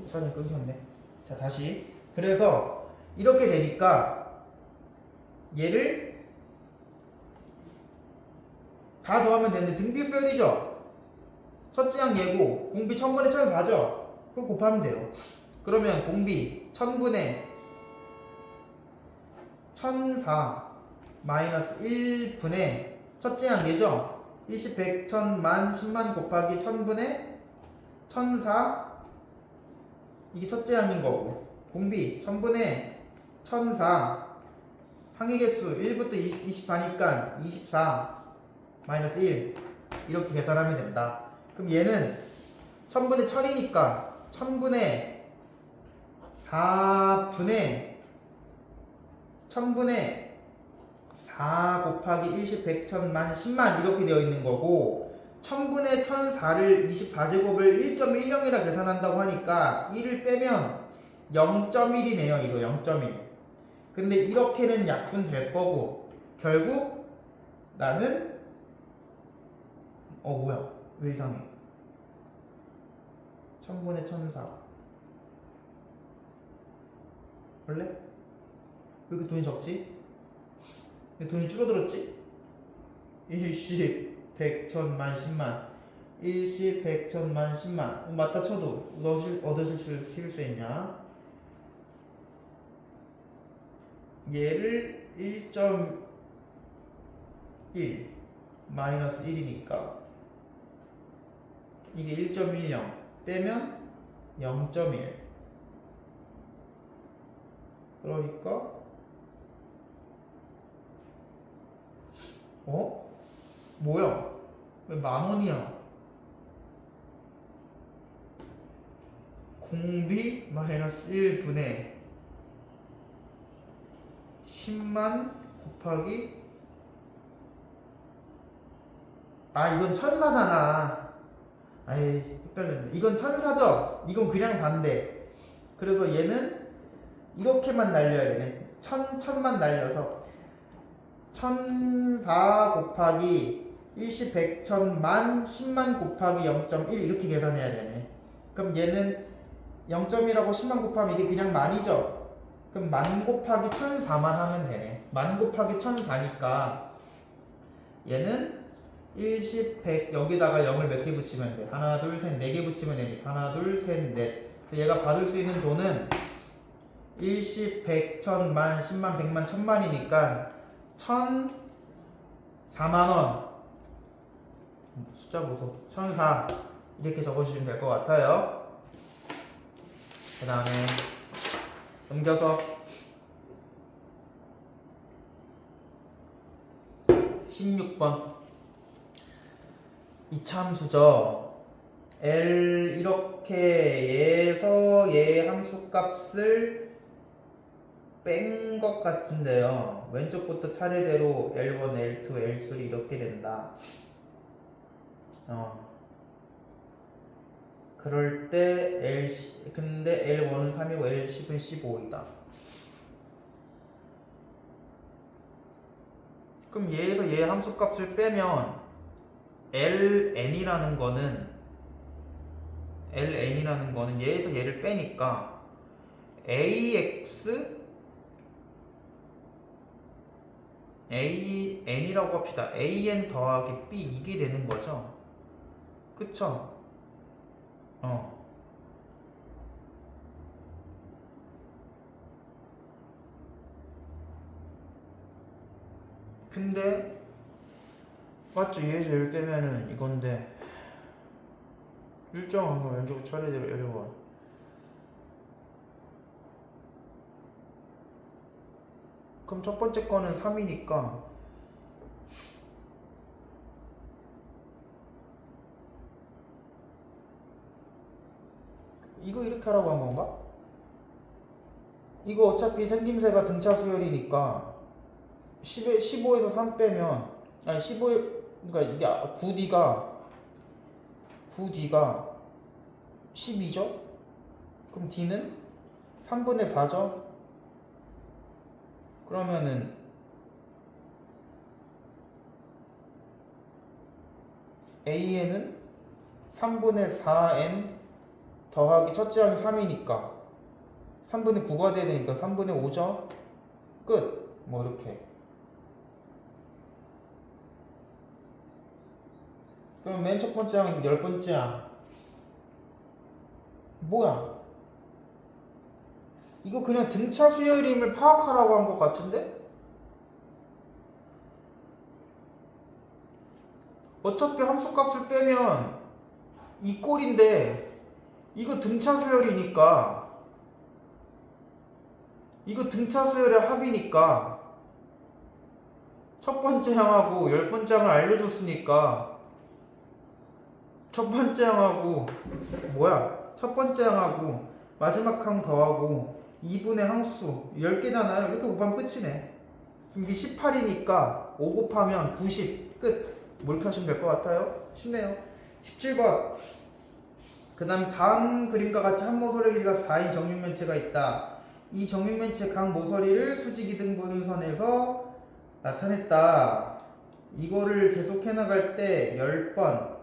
선이 끊겼네. 자, 다시. 그래서 이렇게 되니까 얘를 다 더하면 되는데 등비 수열이죠. 첫째 항 얘고 공비 1000분의 1004죠. 그거 곱하면 돼요. 그러면 공비 1000분의 1004 마이너스 1분의 첫째 항 얘죠. 20, 100, 1000, 만, 10만 곱하기 1000분의 1004 이게 첫째 항인 거고 공비 1000분의 1004 항의 개수 1부터 24니까 24 마이너스 1 이렇게 계산하면 된다. 그럼 얘는 1000분의 1000이니까 1000분의 4분의 1000분의 4 곱하기 1십 100 1000만 10만 이렇게 되어 있는 거고 1000분의 1004를 24제곱을 1.10이라 계산한다고 하니까 1을 빼면 0.1이네요. 이거 0.1. 근데 이렇게는 약분될 거고 결국 나는 뭐야 왜 이상해 1000분의 1004 원래? 왜 이렇게 돈이 적지? 왜 돈이 줄어들었지? 10, 100, 1000만, 10만 10, 100, 1000만, 10만 맞다 쳐도 얻으실 수 있냐? 얘를 1.1 마이너스 1이니까 이게 1.10 빼면 0.1 그러니까 뭐야 왜 10,000원이야 공비 마이너스 1분의 10만 곱하기 이건 1004잖아 아이 헷갈렸네 이건 1004죠? 이건 그냥 4인데 그래서 얘는 이렇게만 날려야 되네 1000만 날려서 1004 곱하기 10, 100, 1000만 10만 곱하기 0.1 이렇게 계산해야 되네 그럼 얘는 0.1하고 10만 곱하면 이게 그냥 만이죠 그럼 만 곱하기 1004만 하면 되네 만 곱하기 1004니까 얘는 1, 10, 100 여기다가 0을 몇 개 붙이면 돼? 하나, 둘, 셋, 4개 붙이면 되니까 하나, 둘, 셋, 넷 얘가 받을 수 있는 돈은 1, 10, 100, 1000, 만, 10만, 100만, 1000만이니까 1004만원 숫자 보소 1004 이렇게 적어주시면 될 것 같아요 그 다음에 넘겨서 16번 이차함수죠 L 이렇게 얘에서 얘 함수값을 뺀 것 같은데요 왼쪽부터 차례대로 L1, L2, L3 이렇게 된다 그럴 때 근데 L1은 3이고 L10은 15이다 그럼 얘에서 얘 함수값을 빼면 LN이라는 거는 얘에서 얘를 빼니까 AN이라고 합시다. AN 더하기 B 이게 되는 거죠. 그쵸? 근데 맞죠? 얘에서 얘를 빼면은 이건데 일정한 거 왼쪽 차례대로 L1 그럼 첫 번째 거는 3이니까 이거 이렇게 하라고 한 건가? 이거 어차피 생김새가 등차 수열이니까 15에서 3 빼면 아니 15 그러니까 이게 9D가 12죠? 그럼 D는 3분의 4죠? 그러면은 AN은 3분의 4N 더하기 첫째 항이 3이니까 3분의 9가 돼야 되니까 3분의 5죠. 끝. 뭐 이렇게. 그럼 맨 첫 번째 항 10번째 항 뭐야? 이거 그냥 등차 수열임을 파악하라고 한 것 같은데? 어차피 함수값을 빼면 이 꼴인데 이거 등차 수열이니까 이거 등차 수열의 합이니까 첫 번째 항하고 10번째 항을 알려줬으니까 첫 번째 항하고 뭐야? 첫 번째 항하고 마지막 항 더하고 2분의 항수 10개잖아요. 이렇게 곱하면 끝이네. 그럼 이게 18이니까 5 곱하면 90 끝. 뭐 이렇게 하시면 될 것 같아요. 쉽네요. 17번. 그 다음 다음 그림과 같이 한 모서리 길이가 4인 정육면체가 있다. 이 정육면체 각 모서리를 수직이등분선에서 나타냈다. 이거를 계속 해나갈 때 10번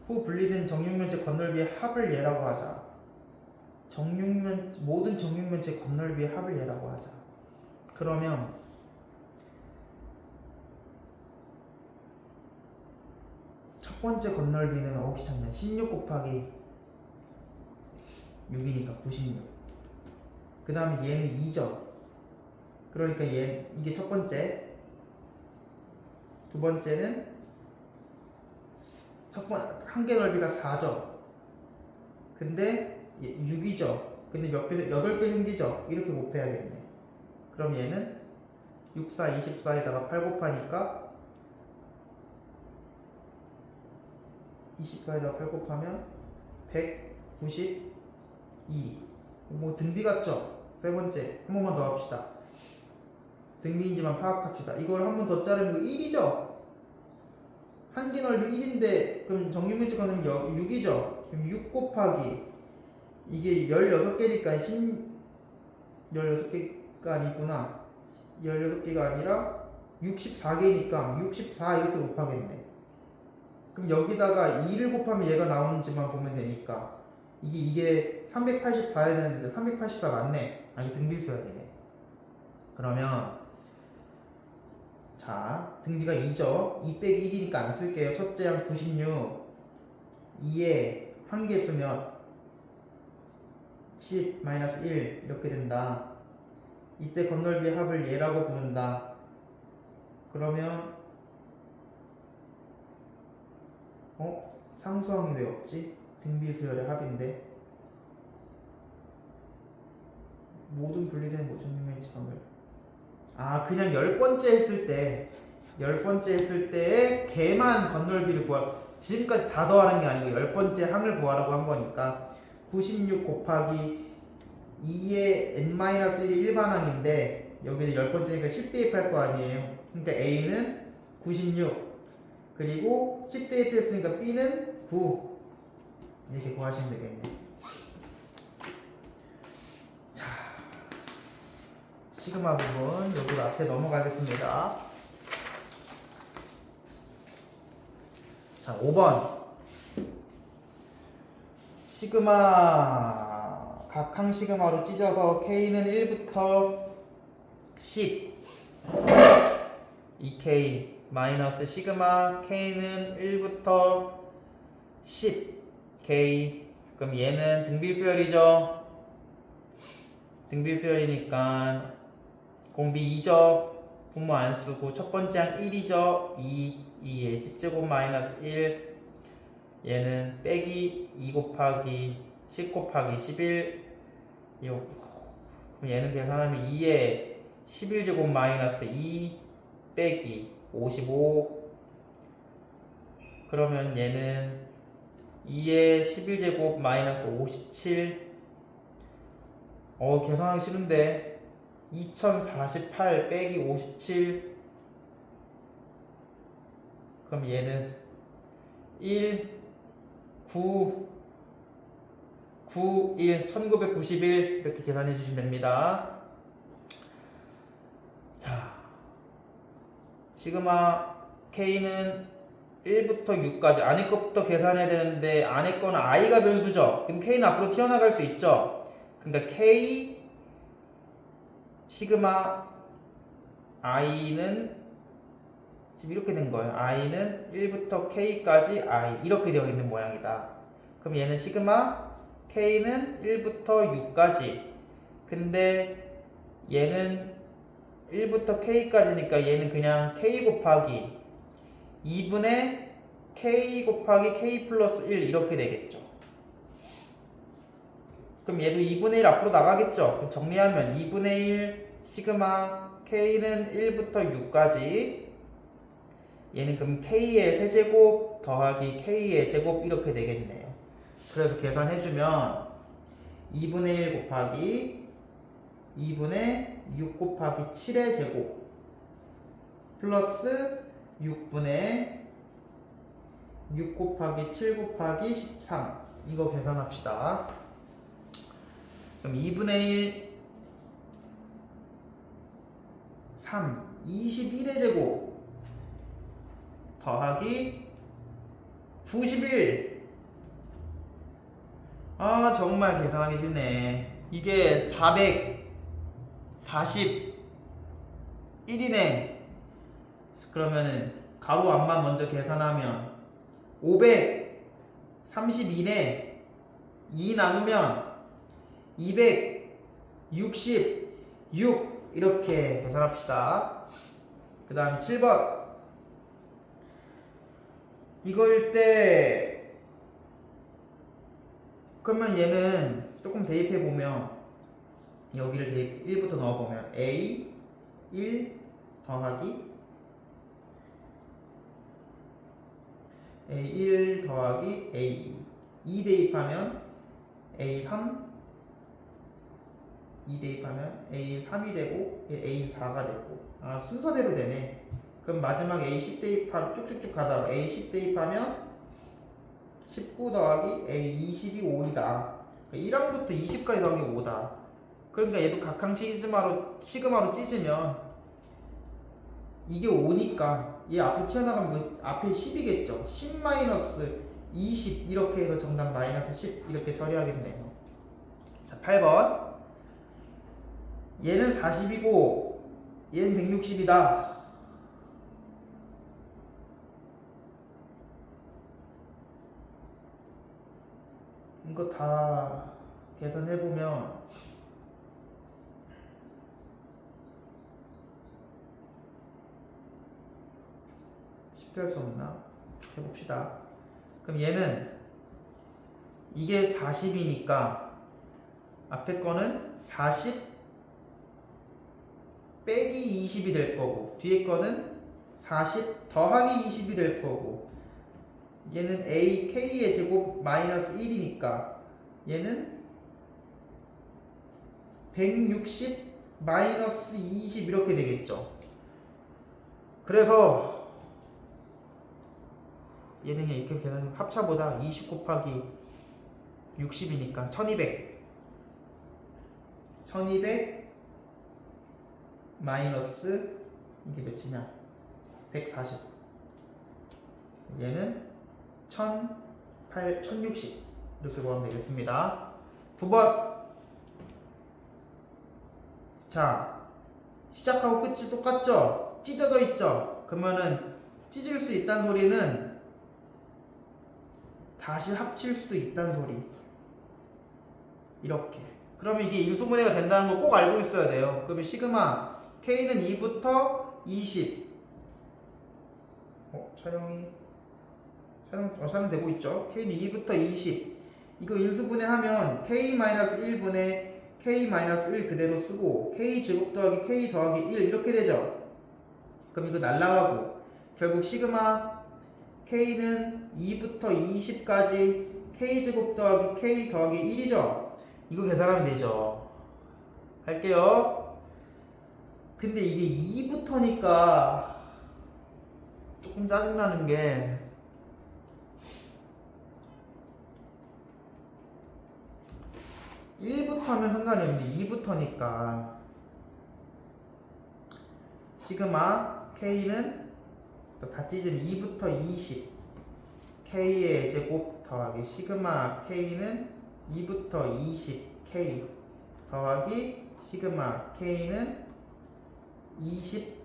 후 분리된 정육면체 건널비의 합을 예라고 하자. 모든 정육면체 건널비의 합을 예라고 하자. 그러면 첫 번째 건널비는 귀찮네. 16 곱하기 6이니까 96. 그 다음에 얘는 2죠. 그러니까 이게 첫 번째. 두 번째는 한개 넓이가 4죠. 근데 6이죠. 근데 몇 개, 8개 생기죠. 이렇게 곱해야겠네. 그럼 얘는 6, 4, 24에다가 8 곱하니까 24에다가 8 곱하면 192. 뭐 등비 같죠? 세 번째. 한 번만 더 합시다. 등비인지만 파악합시다. 이걸 한 번 더 자르면 1이죠? 한 개 넓이 1인데 그럼 정육면체 건널비 6이죠? 그럼 6 곱하기 이게 16개니까 16개가 아니구나. 16개가 아니라 64개니까 64 이렇게 곱하겠네. 그럼 여기다가 2를 곱하면 얘가 나오는지만 보면 되니까 이게 384 해야 되는데 384 맞네. 이게 등비수야 되네. 그러면 자 등비가 2죠. 2 빼기 1이니까 안 쓸게요. 첫째 항 96 2에 한 개 쓰면 10 1 이렇게 된다. 이때 건널비의 합을 얘라고 부른다. 그러면 상수항이 왜 없지? 등비수열의 합인데 모든 분리된 정육면체 건널비 그냥 10번째 했을 때 걔만 건널비를 지금까지 다 더하는 게 아니고 10번째 항을 구하라고 한 거니까 96 곱하기 2의 n-1이 일반항인데 여기는 10번째니까 10 대입할 거 아니에요. 그러니까 A는 96 그리고 10 대입했으니까 B는 9 이렇게 구하시면 되겠네. 자, 시그마 부분 여기 앞에 넘어가겠습니다. 자, 5번 시그마 각 항 시그마로 찢어서 K는 1부터 10 2K 마이너스 시그마 K는 1부터 10K 그럼 얘는 등비수열이죠. 등비수열이니까 공비 2죠. 분모 안 쓰고 첫 번째 항 1이죠. 2에 10제곱 마이너스 1 얘는 빼기 2 곱하기 10 곱하기 11 그럼 얘는 계산하면 2에 11제곱 마이너스 2 빼기 55 그러면 얘는 2에 11제곱 마이너스 57 계산하기 싫은데 2048 빼기 57 그럼 얘는 1 9 9 1 1991 이렇게 계산해 주시면 됩니다. 자 시그마 K는 1부터 6까지 안에 것부터 계산해야 되는데 안에 거는 i가 변수죠. 그럼 k는 앞으로 튀어나갈 수 있죠. 그러니까 k 시그마 i는 지금 이렇게 된 거예요. i는 1부터 k까지 i 이렇게 되어 있는 모양이다. 그럼 얘는 시그마 k는 1부터 6까지. 근데 얘는 1부터 k까지니까 얘는 그냥 k 곱하기 2분의 k 곱하기 k 플러스 1 이렇게 되겠죠. 그럼 얘도 2분의 1 앞으로 나가겠죠. 그럼 정리하면 2분의 1 시그마 k는 1부터 6까지. 얘는 그럼 k의 세제곱 더하기 k의 제곱 이렇게 되겠네요. 그래서 계산해주면 2분의 1 곱하기 2분의 6 곱하기 7의 제곱 플러스 6분의 6 곱하기 7 곱하기 13 이거 계산합시다. 그럼 2분의 1 3 21의 제곱 더하기 91. 아 정말 계산하기 쉽네. 이게 441이네. 그러면은 가로 앞만 먼저 계산하면 532네. 2 나누면 266 이렇게 계산합시다. 그 다음 7번 이거일 때 그러면 얘는 조금 대입해보면 여기를 대입 1부터 넣어보면 a 1 더하기 a1 더하기 a2 2 대입하면 a3 2 대입하면 a3이 되고 a4가 되고 아 순서대로 되네. 그럼 마지막 a10 대입하면 쭉쭉쭉 가다가 a10 대입하면 19 더하기 a20이 5이다. 1항부터 20까지 나온 게 5다. 그러니까 얘도 각항 시그마로 찢으면 이게 5니까 얘 앞으로 튀어나가면 이거 앞에 10이겠죠. 10 마이너스 20 이렇게 해서 정답 마이너스 10 이렇게 처리하겠네요. 자 8번 얘는 40이고 얘는 160이다. 이거 다 계산해보면 쉽게 할 수 없나? 해봅시다. 그럼 얘는 이게 40이니까 앞에 거는 40 빼기 20이 될 거고 뒤에 거는 40 더하기 20이 될 거고 얘는 ak의 제곱 마이너스 1이니까 얘는 160 마이너스 20 이렇게 되겠죠. 그래서 얘는 이렇게 계산하면 합차보다 20 곱하기 60이니까 1200 마이너스 이게 몇이냐 140 얘는 1060 이렇게 보면 되겠습니다. 9번 자 시작하고 끝이 똑같죠? 찢어져 있죠? 그러면은 찢을 수 있다는 소리는 다시 합칠 수도 있다는 소리. 이렇게 그러면 이게 인수분해가 된다는 걸 꼭 알고 있어야 돼요. 그러면 시그마 K는 2부터 20 촬영 되고 있죠? K는 2부터 20 이거 인수분해하면 K-1분의 K-1 그대로 쓰고 K 제곱 더하기 K 더하기 1 이렇게 되죠? 그럼 이거 날라가고 결국 시그마 K는 2부터 20까지 K 제곱 더하기 K 더하기 1이죠? 이거 계산하면 되죠. 할게요. 근데 이게 2부터니까 조금 짜증나는 게 1부터 하면 상관이 없는데 2부터니까 시그마 K는 다 찢으면 2부터 20 k의 제곱 더하기 시그마 k는 2부터 20 k 더하기 시그마 k는 21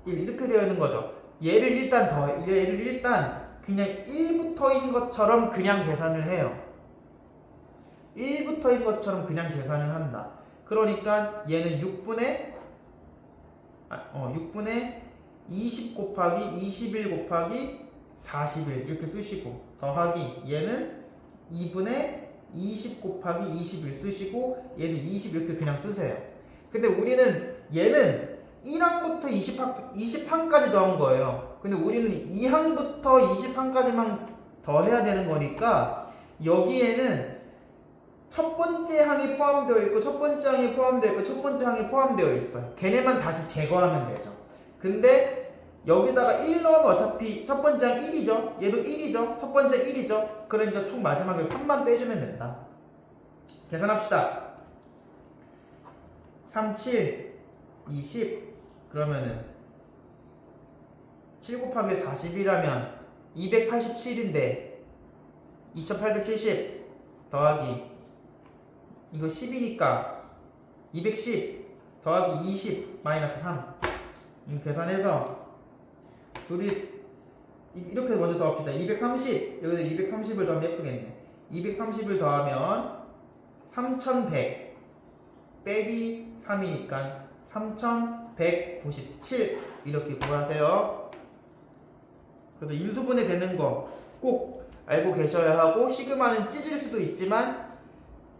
이렇게 되어 있는 거죠. 얘를 일단 그냥 1부터인 것처럼 그냥 계산을 해요. 1부터인 것처럼 그냥 계산을 한다. 그러니까 얘는 6분의 20 곱하기 21 곱하기 41 이렇게 쓰시고 더하기 얘는 2분의 20 곱하기 21 쓰시고 얘는 20 이렇게 그냥 쓰세요. 근데 우리는 얘는 1항부터 20항까지 더한 거예요. 근데 우리는 2항부터 20항까지만 더 해야 되는 거니까 여기에는 첫 번째 항이 포함되어 있고 첫 번째 항이 포함되어 있고 첫 번째 항이 포함되어 있어요. 걔네만 다시 제거하면 되죠. 근데 여기다가 1 넣으면 어차피 첫 번째 항 1이죠. 얘도 1이죠. 첫 번째 1이죠. 그러니까 총 마지막에 3만 빼주면 된다. 계산합시다. 3, 7, 20 그러면은 7 곱하기 40이라면 287인데 2870 더하기 이거 10이니까 210 더하기 20 마이너스 3 이거 계산해서 둘이 이렇게 먼저 더합시다. 230 여기다 230을 더하면 예쁘겠네. 230을 더하면 3100 빼기 3이니까 3197 이렇게 구하세요. 그래서 인수분해 되는 거 꼭 알고 계셔야 하고 시그마는 찢을 수도 있지만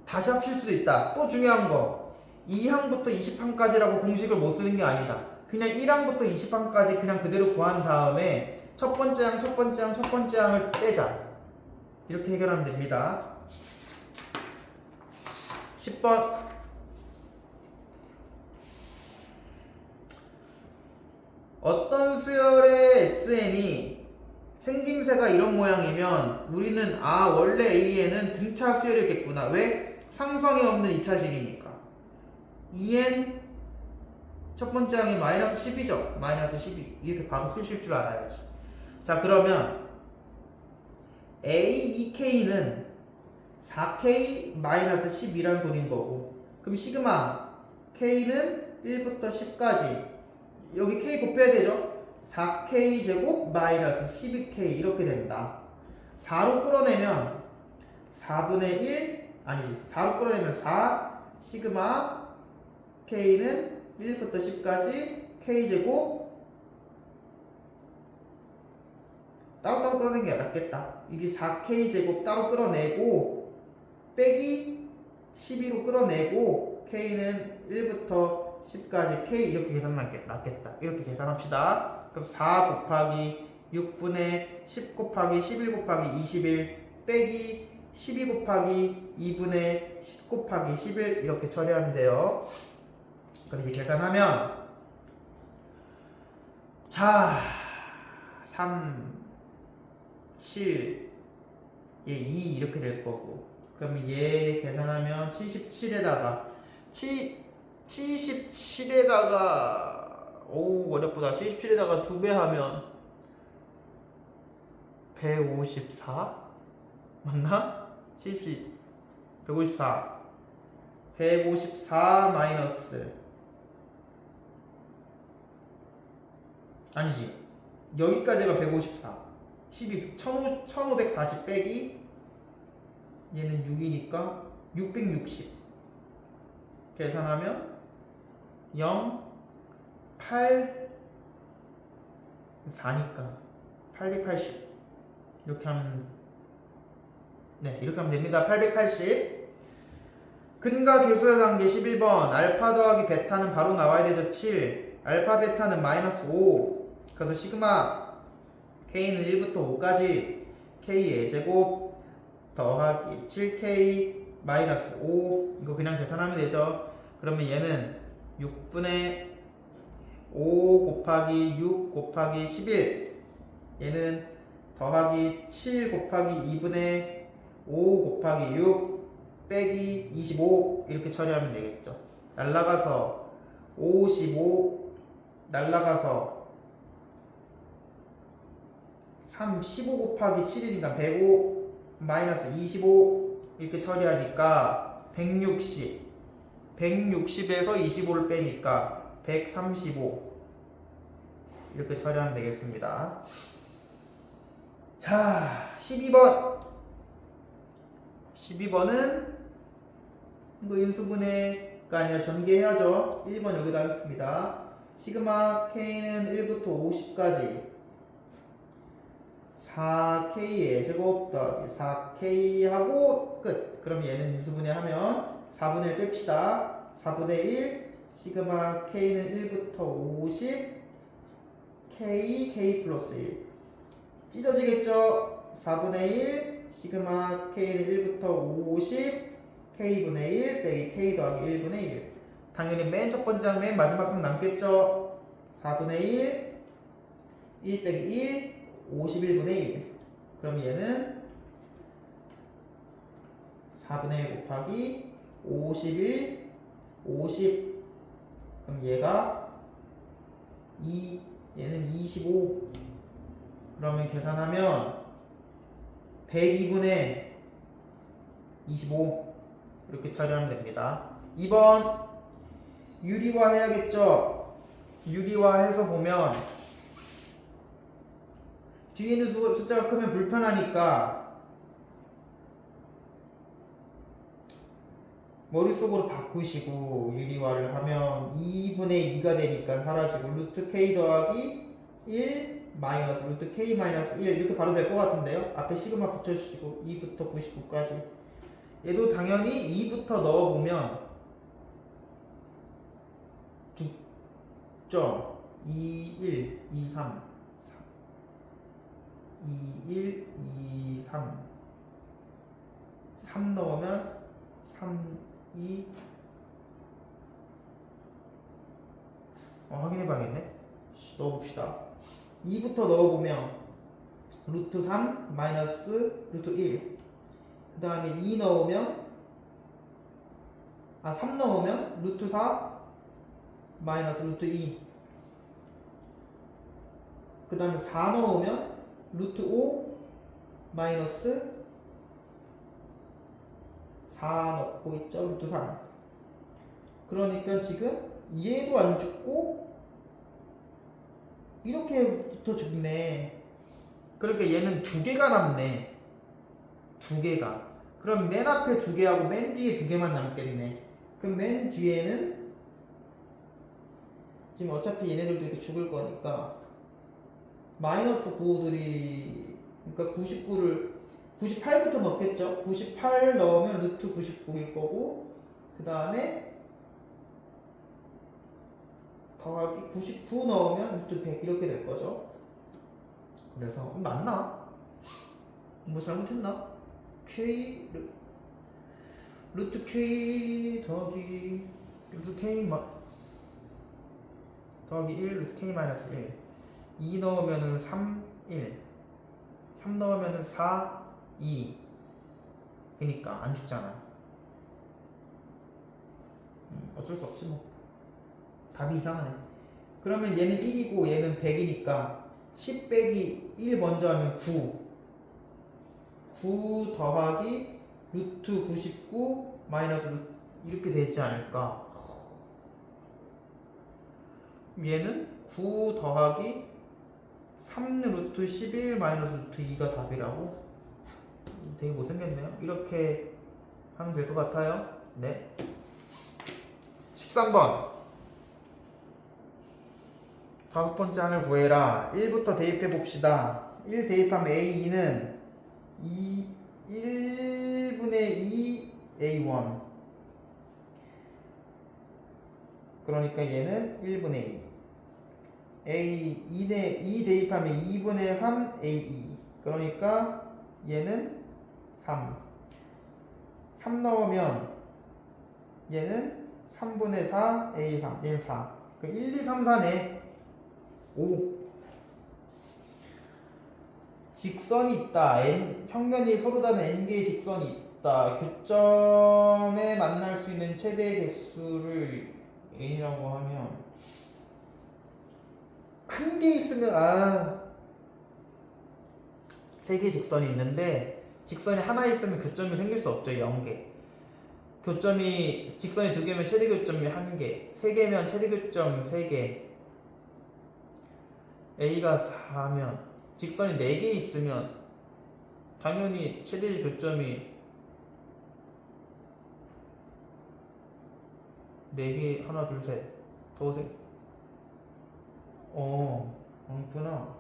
다시 합칠 수도 있다. 또 중요한 거 2항부터 20항까지라고 공식을 못 쓰는 게 아니다. 그냥 1항부터 20항까지 그냥 그대로 구한 다음에 첫 번째 항, 첫 번째 항, 첫 번째 항을 빼자. 이렇게 해결하면 됩니다. 10번 어떤 수열의 SN이 생김새가 이런 모양이면 우리는 원래 A에는 등차 수열이겠구나. 왜? 상성이 없는 2차식이니까 2n 첫 번째 항이 마이너스 10이죠. 마이너스 12 이렇게 바로 쓰실 줄 알아야지. 자 그러면 A2K는 4K 마이너스 10이란 소린 거고 그럼 시그마 K는 1부터 10까지 여기 K 곱해야 되죠. 4K 제곱 마이너스 12K 이렇게 된다. 4로 끌어내면 4분의 1 아니지 4로 끌어내면 4 시그마 K는 1부터 10까지 K제곱 따로따로 끌어내는 게 낫겠다. 이게 4K제곱 따로 끌어내고 빼기 12로 끌어내고 K는 1부터 10까지 K 이렇게 계산하는 게 낫겠다. 이렇게 계산합시다. 그럼 4 곱하기 6분의 10 곱하기 11 곱하기 21 빼기 12 곱하기 2분의 10 곱하기 11 이렇게 처리하면 돼요. 그럼 이제 계산하면 자 3 7 얘 2 이렇게 될 거고 그러면 얘 계산하면 77에다가 77에다가 오 어렵다. 77에다가 2배 하면 154 맞나? 77 154 154 마이너스 아니지 여기까지가 154 12 1540 빼기 얘는 6이니까 660 계산하면 0 8 4니까 880 이렇게 하면 이렇게 하면 됩니다. 880 근과 계수의 관계 11번 알파 더하기 베타는 바로 나와야 되죠. 7 알파 베타는 마이너스 5 그래서 시그마 K는 1부터 5까지 K의 제곱 더하기 7K 마이너스 5 이거 그냥 계산하면 되죠. 그러면 얘는 6분의 5 곱하기 6 곱하기 11 얘는 더하기 7 곱하기 2분의 5 곱하기 6 빼기 25 이렇게 처리하면 되겠죠. 날라가서 55 날라가서 15 곱하기 7이니까 105 마이너스 25 이렇게 처리하니까 160 160에서 25를 빼니까 135 이렇게 처리하면 되겠습니다. 자, 12번은 이거 인수분해가 아니라 전개해야죠. 1번 여기다 하겠습니다. 시그마 K는 1부터 50까지 4K의 제곱 더하기 4K 하고 끝. 그럼 얘는 인수분해하면 4분의 1 뺍시다. 4분의 1 시그마 K는 1부터 50 K 플러스 1 찢어지겠죠? 4분의 1 시그마 K는 1부터 50 K분의 1 빼기 K 더하기 1분의 1 당연히 맨 첫 번째랑 맨 마지막 항 남겠죠? 4분의 1 빼기 1 51분의 1 그럼 얘는 4분의 1 곱하기 51 50 그럼 얘가 2 얘는 25 그러면 계산하면 102분의 25 이렇게 처리하면 됩니다. 2번 유리화 해야겠죠? 유리화해서 보면 뒤에 있는 숫자가 크면 불편하니까 머릿속으로 바꾸시고 유리화를 하면 2분의 2가 되니까 사라지고 루트 k 더하기 1 마이너스 루트 k 마이너스 1 이렇게 바로 될 것 같은데요. 앞에 시그마 붙여주시고 2부터 99까지 얘도 당연히 2부터 넣어보면 9.21 23 21 23 3 넣으면 3 2 확인해봐야겠네. 넣어봅시다. 2부터 넣어보면 루트 3 마이너스 루트 1 그 다음에 2 넣으면 3 넣으면 루트 4 마이너스 루트 2 그 다음에 4 넣으면 루트 5 마이너스 4 넣고 있죠. 루트 3 그러니까 지금 얘도 안 죽고 이렇게부터 죽네. 그러니까 얘는 두 개가 남네. 두 개가. 그럼 맨 앞에 두 개하고 맨 뒤에 두 개만 남겠네. 그럼 맨 뒤에는 지금 어차피 얘네들도 이렇게 죽을 거니까 마이너스 9들이 그러니까 99를 98부터 넣겠죠. 98 넣으면 루트 99일 거고 그 다음에 더하기 99 넣으면 루트 100 이렇게 될 거죠. 그래서 맞나? 뭐 잘못했나? K 루트 K 더하기 루트 K 더하기 1 루트 K 마이너스 1 2 넣으면은 3 1 3 넣으면은 4 2 그니까 안 죽잖아. 어쩔 수 없지 뭐. 답이 이상하네. 그러면 얘는 1이고 얘는 100이니까 10 빼기 1 먼저 하면 9 더하기 루트 99 마이너스 루트 이렇게 되지 않을까. 얘는 9 더하기 3 루트 11 마이너스 루트 2가 답이라고? 되게 못생겼네요. 이렇게 하면 될 것 같아요. 네. 13번 다섯 번째 항을 구해라. 1부터 대입해 봅시다. 1 대입하면 A2는 1분의 2 A1 그러니까 얘는 1분의 2 2 대입하면 2분의 3 A2 그러니까 얘는 3 넣으면 얘는 3분의 4 A3 얘는 4 1, 2, 3, 4네 5 직선이 있다. 평면이 서로 다른 n개의 직선이 있다. 교점에 만날 수 있는 최대 개수를 n이라고 하면 큰 게 있으면 세 개 직선이 있는데 직선이 하나 있으면 교점이 생길 수 없죠. 0개. 교점이 직선이 2개면 최대 교점이 1개, 3개면 최대 교점 3개. A가 4면 직선이 4개 있으면 당연히 최대 교점이 4개, 하나, 둘, 셋, 더 세. 많구나.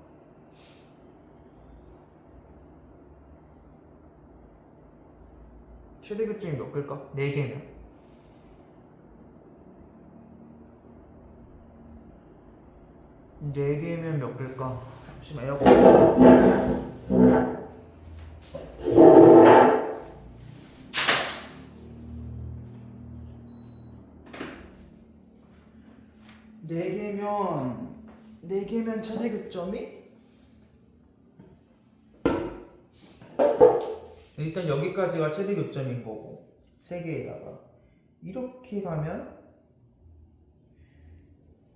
최대 교점이 몇 개일까? 4개면? 4개면 몇 개일까? 잠시만 에어컨. 4개면 최대 교점이? 일단 여기까지가 최대 교점인 거고 3개에다가 이렇게 가면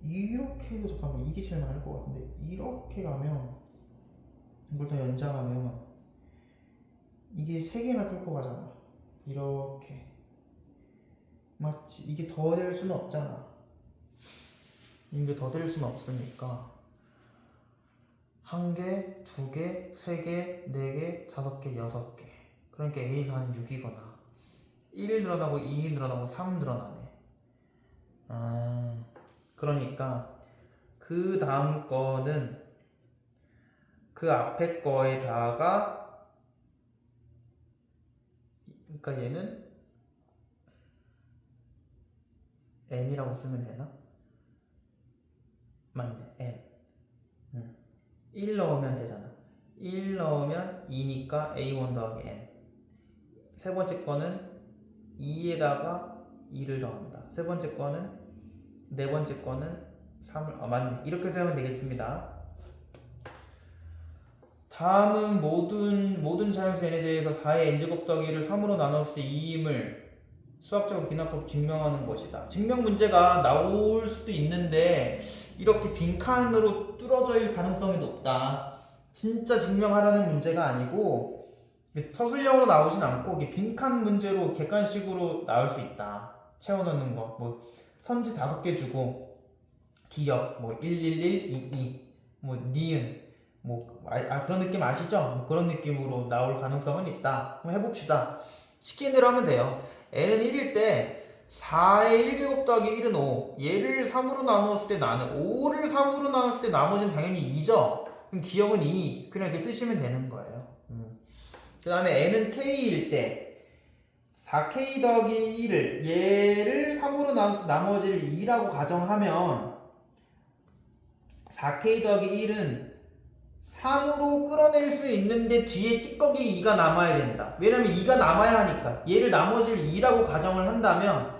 이렇게 해서 잠깐만 이게 제일 많을 것 같은데 이렇게 가면 이걸 더 연장하면 이게 3개나 뚫고 가잖아. 이렇게 맞지? 이게 더 될 수는 없잖아. 이게 더 될 수는 없으니까 1개, 2개, 3개, 4개, 5개, 6개. 그러니까 A사는 6이거나 1 늘어나고 2 늘어나고 3 늘어나네. 그러니까 그 다음 거는 그 앞에 거에다가 그러니까 얘는 n이라고 쓰면 되나? 맞네, n. 1 넣으면 되잖아. 1 넣으면 2니까 a1 더하기 n. 세 번째 거는 2에다가 2를 더한다. 세 번째 거는 네 번째 거는 3을 맞네. 이렇게 세우면 되겠습니다. 다음은 모든 자연수 n에 대해서 4의 n제곱 더하기 1을 3으로 나눴을 때 2임을 수학적으로 기납법 증명하는 것이다. 증명 문제가 나올 수도 있는데 이렇게 빈칸으로 뚫어져일 가능성이 높다. 진짜 증명하라는 문제가 아니고 서술형으로 나오진 않고 빈칸 문제로 객관식으로 나올 수 있다. 채워넣는 거. 뭐 선지 5개 주고 기억 뭐 111, 22, 뭐 니은 그런 느낌 아시죠? 뭐 그런 느낌으로 나올 가능성은 있다. 한번 해봅시다. 시키는 대로 하면 돼요. n은 1일 때 4의 1제곱 더하기 1은 5. 얘를 3으로 나누었을 때 나는 5를 3으로 나눴을 때 나머지는 당연히 2죠. 그럼 기억은 2. 그냥 이렇게 쓰시면 되는 거예요. 그 다음에 n은 k일 때 4k 더하기 1을 얘를 3으로 나눠서 나머지를 2라고 가정하면 4k 더하기 1은 3으로 끌어낼 수 있는데 뒤에 찌꺼기 2가 남아야 된다. 왜냐면 2가 남아야 하니까. 얘를 나머지를 2라고 가정을 한다면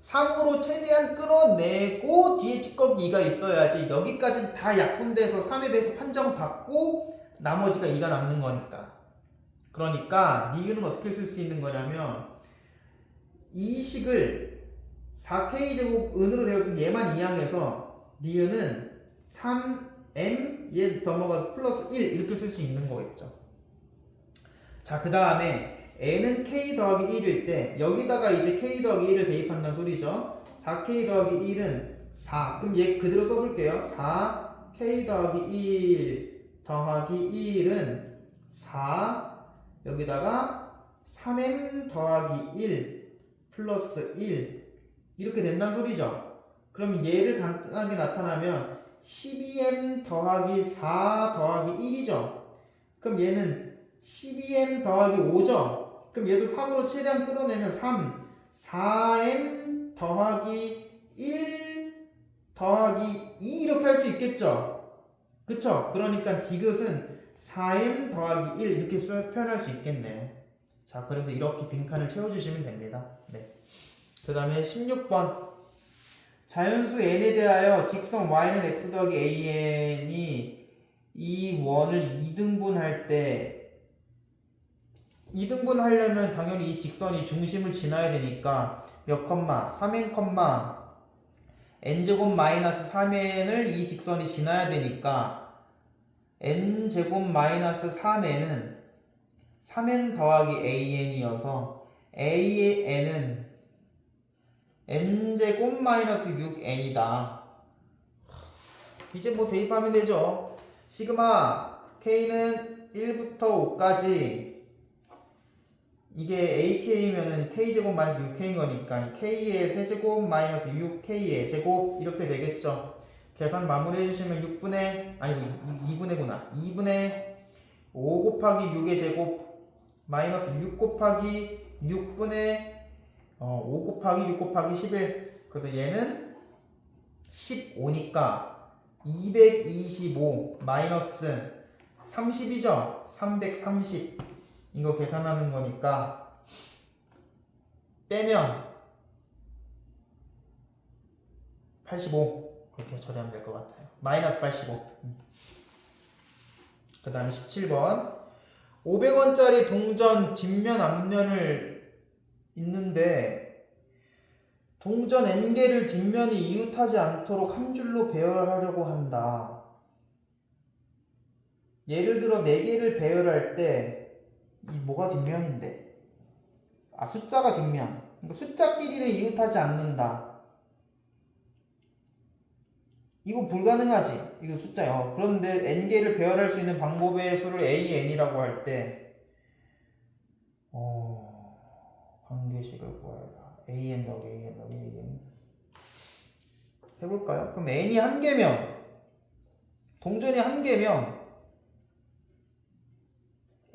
3으로 최대한 끌어내고 뒤에 찌꺼기 2가 있어야지 여기까지 다 약분돼서 3에 대해서 판정받고 나머지가 2가 남는 거니까. 그러니까 니은은 어떻게 쓸 수 있는 거냐면 이 식을 4k제곱 은으로 되었으면 얘만 이항해서 니은은 3m 얘 넘어가서 플러스 1 이렇게 쓸 수 있는 거겠죠. 자, 그 다음에 n은 k 더하기 1일 때 여기다가 이제 k 더하기 1을 대입한다는 소리죠. 4k 더하기 1은 4. 그럼 얘 그대로 써볼게요. 4k 더하기 1 더하기 1은 4. 여기다가 3m 더하기 1 플러스 1 이렇게 된다는 소리죠. 그럼 얘를 간단하게 나타나면 12m 더하기 4 더하기 1이죠. 그럼 얘는 12m 더하기 5죠. 그럼 얘도 3으로 최대한 끌어내면 3, 4m 더하기 1 더하기 2 이렇게 할 수 있겠죠. 그쵸? 그러니까 디귿은 4m 더하기 1 이렇게 표현할 수 있겠네요. 자, 그래서 이렇게 빈칸을 채워주시면 됩니다. 네. 그 다음에 16번. 자연수 n에 대하여 직선 y는 x 더하기 an이 이 원을 2등분할 때 2등분 하려면 당연히 이 직선이 중심을 지나야 되니까 몇 컴마 3n 컴마 n제곱 마이너스 3n을 이 직선이 지나야 되니까 n제곱 마이너스 3n은 3n 더하기 an이어서 a의 n은 n제곱 마이너스 6n이다. 이제 뭐 대입하면 되죠. 시그마 k는 1부터 5까지 이게 ak면은 k제곱 마이너스 6k인 거니까 k의 세제곱 마이너스 6k의 제곱 이렇게 되겠죠. 계산 마무리 해주시면 6분의 아니고 2분의구나 2분의 5 곱하기 6의 제곱 마이너스 6 곱하기 6분의 5 곱하기 6 곱하기 11. 그래서 얘는 15니까 225 마이너스 30이죠. 330 이거 계산하는 거니까 빼면 85 그렇게 처리하면 될 것 같아요. 마이너스 85. 그 다음에 17번 500원짜리 동전 뒷면 앞면을 있는데 동전 n개를 뒷면이 이웃하지 않도록 한 줄로 배열하려고 한다. 예를 들어 4개를 배열할 때 이 뭐가 뒷면인데? 숫자가 뒷면. 그러니까 숫자끼리는 이웃하지 않는다. 이거 불가능하지. 이거 숫자요. 그런데 n개를 배열할 수 있는 방법의 수를 an이라고 할 때 관계식을 구하라. an 더하기 an 더하기 an 해볼까요? 그럼 n이 한 개면 동전이 한 개면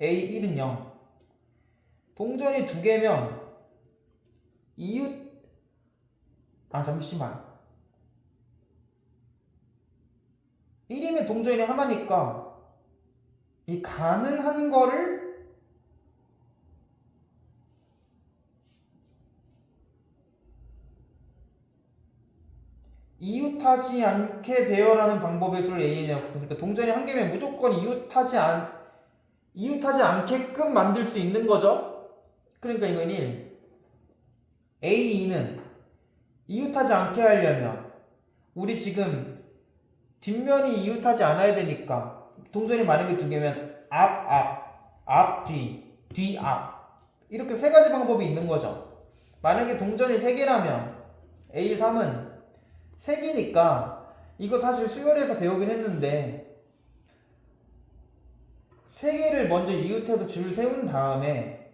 A1은 0. 동전이 두 개면 이웃 잠시만 1이면 동전이 하나니까 이 가능한 거를 이웃하지 않게 배열하는 방법의 수를 A냐고. 그러니까 동전이 한 개면 무조건 이웃하지 않게끔 만들 수 있는 거죠. 그러니까 이건 1. A2는 이웃하지 않게 하려면 우리 지금 뒷면이 이웃하지 않아야 되니까 동전이 만약에 두 개면 앞, 뒤, 앞 이렇게 세 가지 방법이 있는 거죠. 만약에 동전이 3개라면 A3은 3개니까 이거 사실 수열에서 배우긴 했는데 3개를 먼저 이웃해서 줄 세운 다음에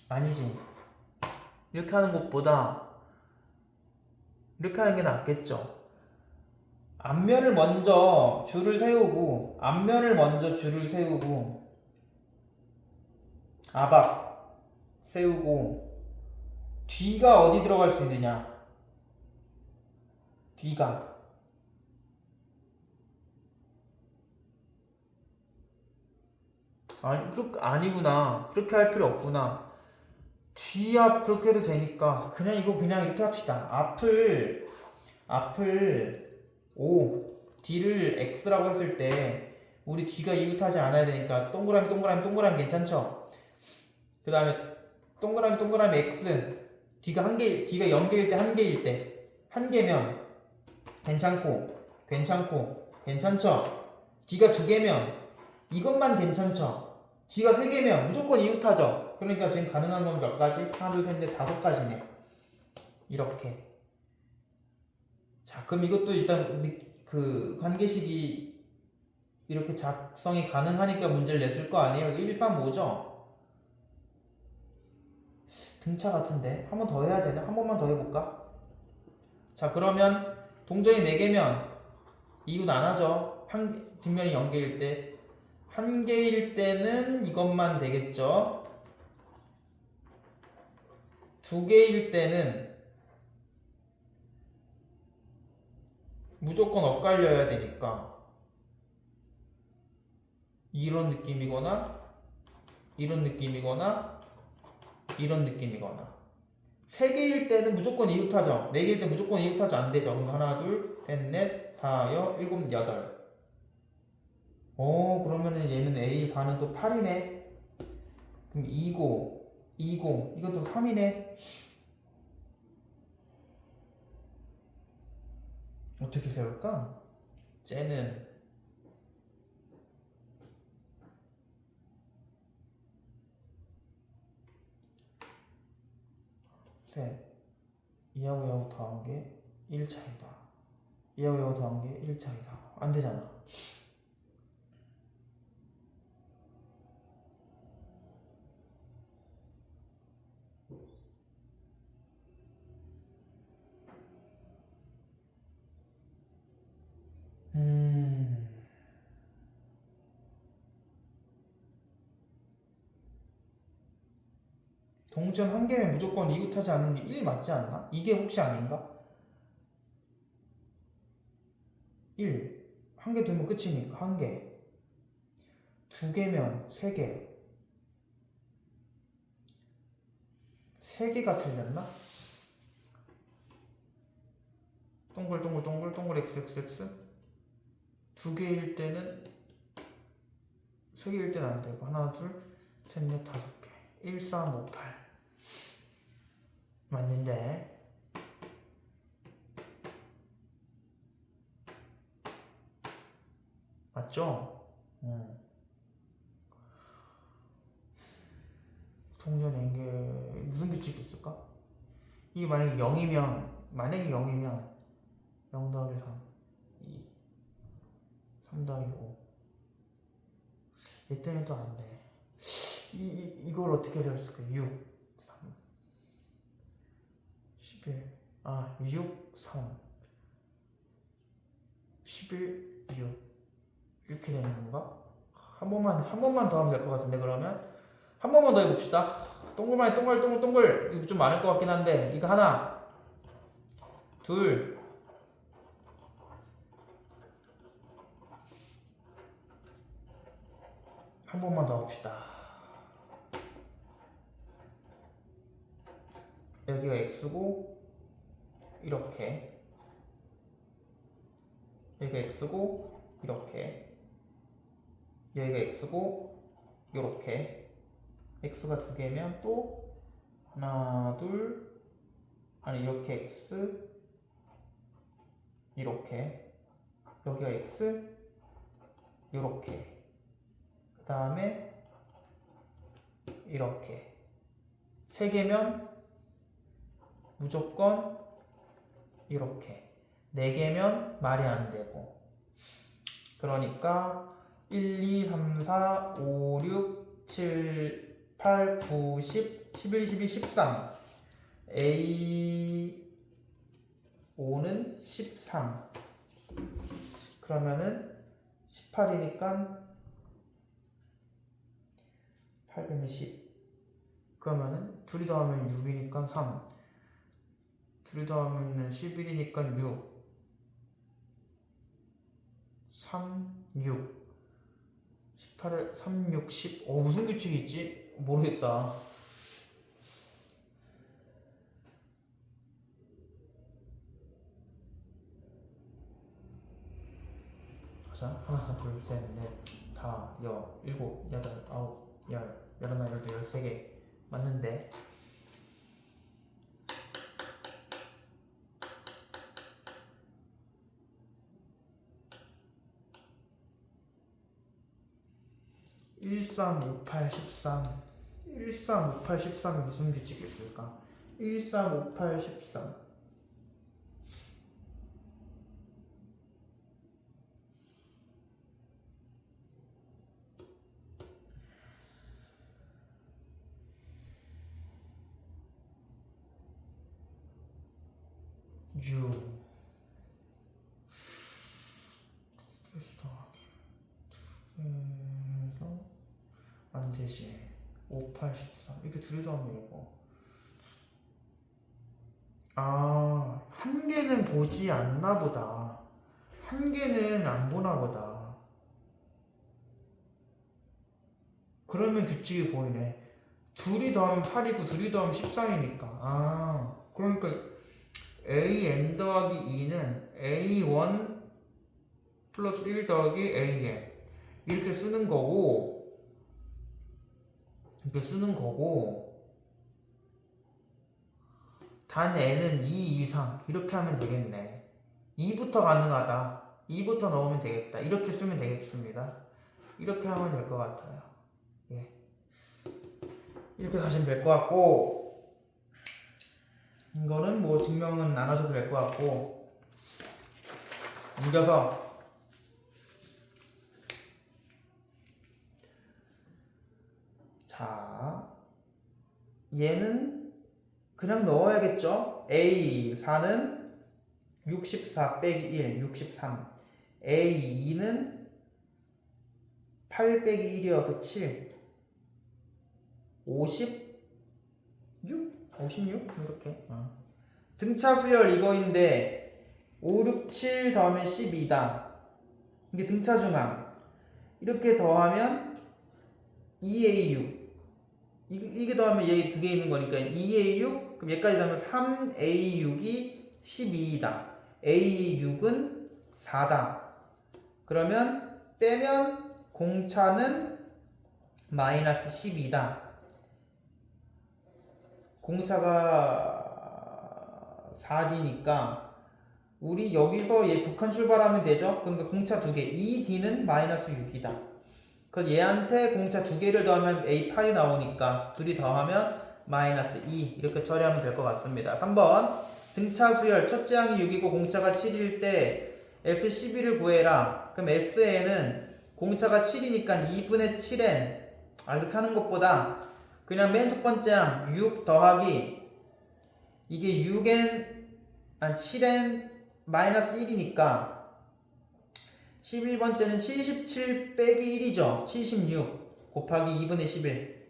아니지 이렇게 하는 것보다 이렇게 하는 게 낫겠죠. 앞면을 먼저 줄을 세우고 앞면을 먼저 줄을 세우고 앞 세우고 뒤가 어디 들어갈 수 있느냐. 뒤가 아니구나. 그렇게 할 필요 없구나. 뒤앞 그렇게 해도 되니까 그냥 이렇게 합시다. 앞을 O, D를 X라고 했을 때 우리 D가 이웃하지 않아야 되니까 동그라미 괜찮죠? 그 다음에 동그라미 X D가 0개일 때 1개일 때 1개면 괜찮죠? D가 2개면 이것만 괜찮죠? D가 3개면 무조건 이웃하죠? 그러니까 지금 가능한 건 몇 가지? 하나, 둘, 셋, 넷, 5가지네. 이렇게. 자, 그럼 이것도 일단 그 관계식이 이렇게 작성이 가능하니까 문제를 냈을 거 아니에요? 1, 3, 5죠? 등차 같은데? 한 번 더 해야 되나? 한 번만 더 해볼까? 자, 그러면 동전이 4개면 이웃 안 하죠? 뒷면이 0개일 때. 1개일 때는 이것만 되겠죠? 2개일 때는 무조건 엇갈려야 되니까 이런 느낌이거나 3개일 때는 무조건 이웃하죠. 4개일 때 무조건 이웃하죠. 안 되죠. 그럼 하나, 둘, 셋, 넷, 다, 일곱, 여덟. 그러면은 얘는 A4는 또 8이네. 그럼 20, 이것도 3이네. 어떻게 세울까? 쟤는 셋 2하고 2하고 더한 게 1 차이다. 2하고 2하고 더한 게 1 차이다. 안 되잖아. 동점 한 개면 무조건 이웃하지 않은 게 1 맞지 않나? 이게 혹시 아닌가? 1. 한 개 두면 끝이니까 한 개. 두 개면 세 개. 세 개가 틀렸나? 동글 XXX. 두 개일 때는 세 개일 때는 안 되고 하나, 둘, 셋, 넷, 다섯 개. 1, 3, 5, 8. 맞는데. 맞죠? 동전 N개 무슨 규칙이 있을까? 이게 만약에 0이면 0 더하기 3 2 3 더하기 5 얘 때문에 또 안 돼. 이걸 어떻게 될 수 있을까? 6 3 11 6 3 11 6 이렇게 되는 건가? 한 번만 더 하면 될 것 같은데. 그러면 한 번만 더 해봅시다. 동글만이 동글 이거 좀 많을 것 같긴 한데 이거 하나 둘 한 번만 더 합시다. 여기가 x고 이렇게 여기가 x고 이렇게 여기가 x고 요렇게 x가 두 개면 또 하나 둘 아니 이렇게 x 이렇게 여기가 x 요렇게 그 다음에 이렇게 세 개면 무조건 이렇게 네 개면 말이 안 되고 그러니까 1, 2, 3, 4, 5, 6, 7, 8, 9, 10, 11, 12, 13 A5는 13 그러면은 18이니까 800은 10 그러면은 둘이 더하면 6이니까 3 둘이 더하면 11이니까 6 3, 6 18에 3, 6, 10 무슨 규칙이 있지? 모르겠다. 자, 하나, 둘, 셋, 넷, 다, 일곱, 여덟, 아홉, 열, 열하나, 열둘, 13개 맞는데 (1, 3, 5, 8, 13) 1, 3, 5, 8, 13에 무슨 규칙이 있을까? 1, 3, 5, 8, 13 6 그래서 안 되지. 5, 8, 13 이렇게 둘이 더하면 이거 한 개는 보지 않나 보다. 한 개는 안 보나 보다. 그러면 규칙이 보이네. 둘이 더하면 8이고 둘이 더하면 13이니까 그러니까 AN 더하기 2는 A1 플러스 1 더하기 AN 이렇게 쓰는 거고 단 n은 2 이상 이렇게 하면 되겠네. 2부터 가능하다. 2부터 넣으면 되겠다. 이렇게 쓰면 되겠습니다. 이렇게 하면 될 것 같아요. 예. 이렇게 가시면 될 것 같고, 이거는 뭐 증명은 안 하셔도 될 것 같고, 옮겨서 자, 얘는 그냥 넣어야겠죠? A4는 64 빼기 1, 63. A2는 8 빼기 1이어서 7. 56? 56? 이렇게. 등차 수열 이거인데 5, 6, 7 더하면 12다. 이게 등차 중항. 이렇게 더하면 2A6. 이게 더하면 얘 두 개 있는 거니까 2A6. 그럼 얘까지 더하면 3A6이 12이다. A6은 4다. 그러면 빼면 공차는 마이너스 12다. 공차가 4D니까 우리 여기서 얘 두 칸 출발하면 되죠? 그러니까 공차 두 개. 2D는 마이너스 6이다. 그 얘한테 공차 두 개를 더하면 A8이 나오니까 둘이 더하면 마이너스 2 이렇게 처리하면 될 것 같습니다. 3번 등차 수열 첫째 항이 6이고 공차가 7일 때 S12를 구해라. 그럼 Sn은 공차가 7이니까 2분의 7n 이렇게 하는 것보다 그냥 맨 첫 번째 항 6 더하기 이게 7n 마이너스 1이니까 11번째는 77 빼기 1이죠. 76 곱하기 2분의 11.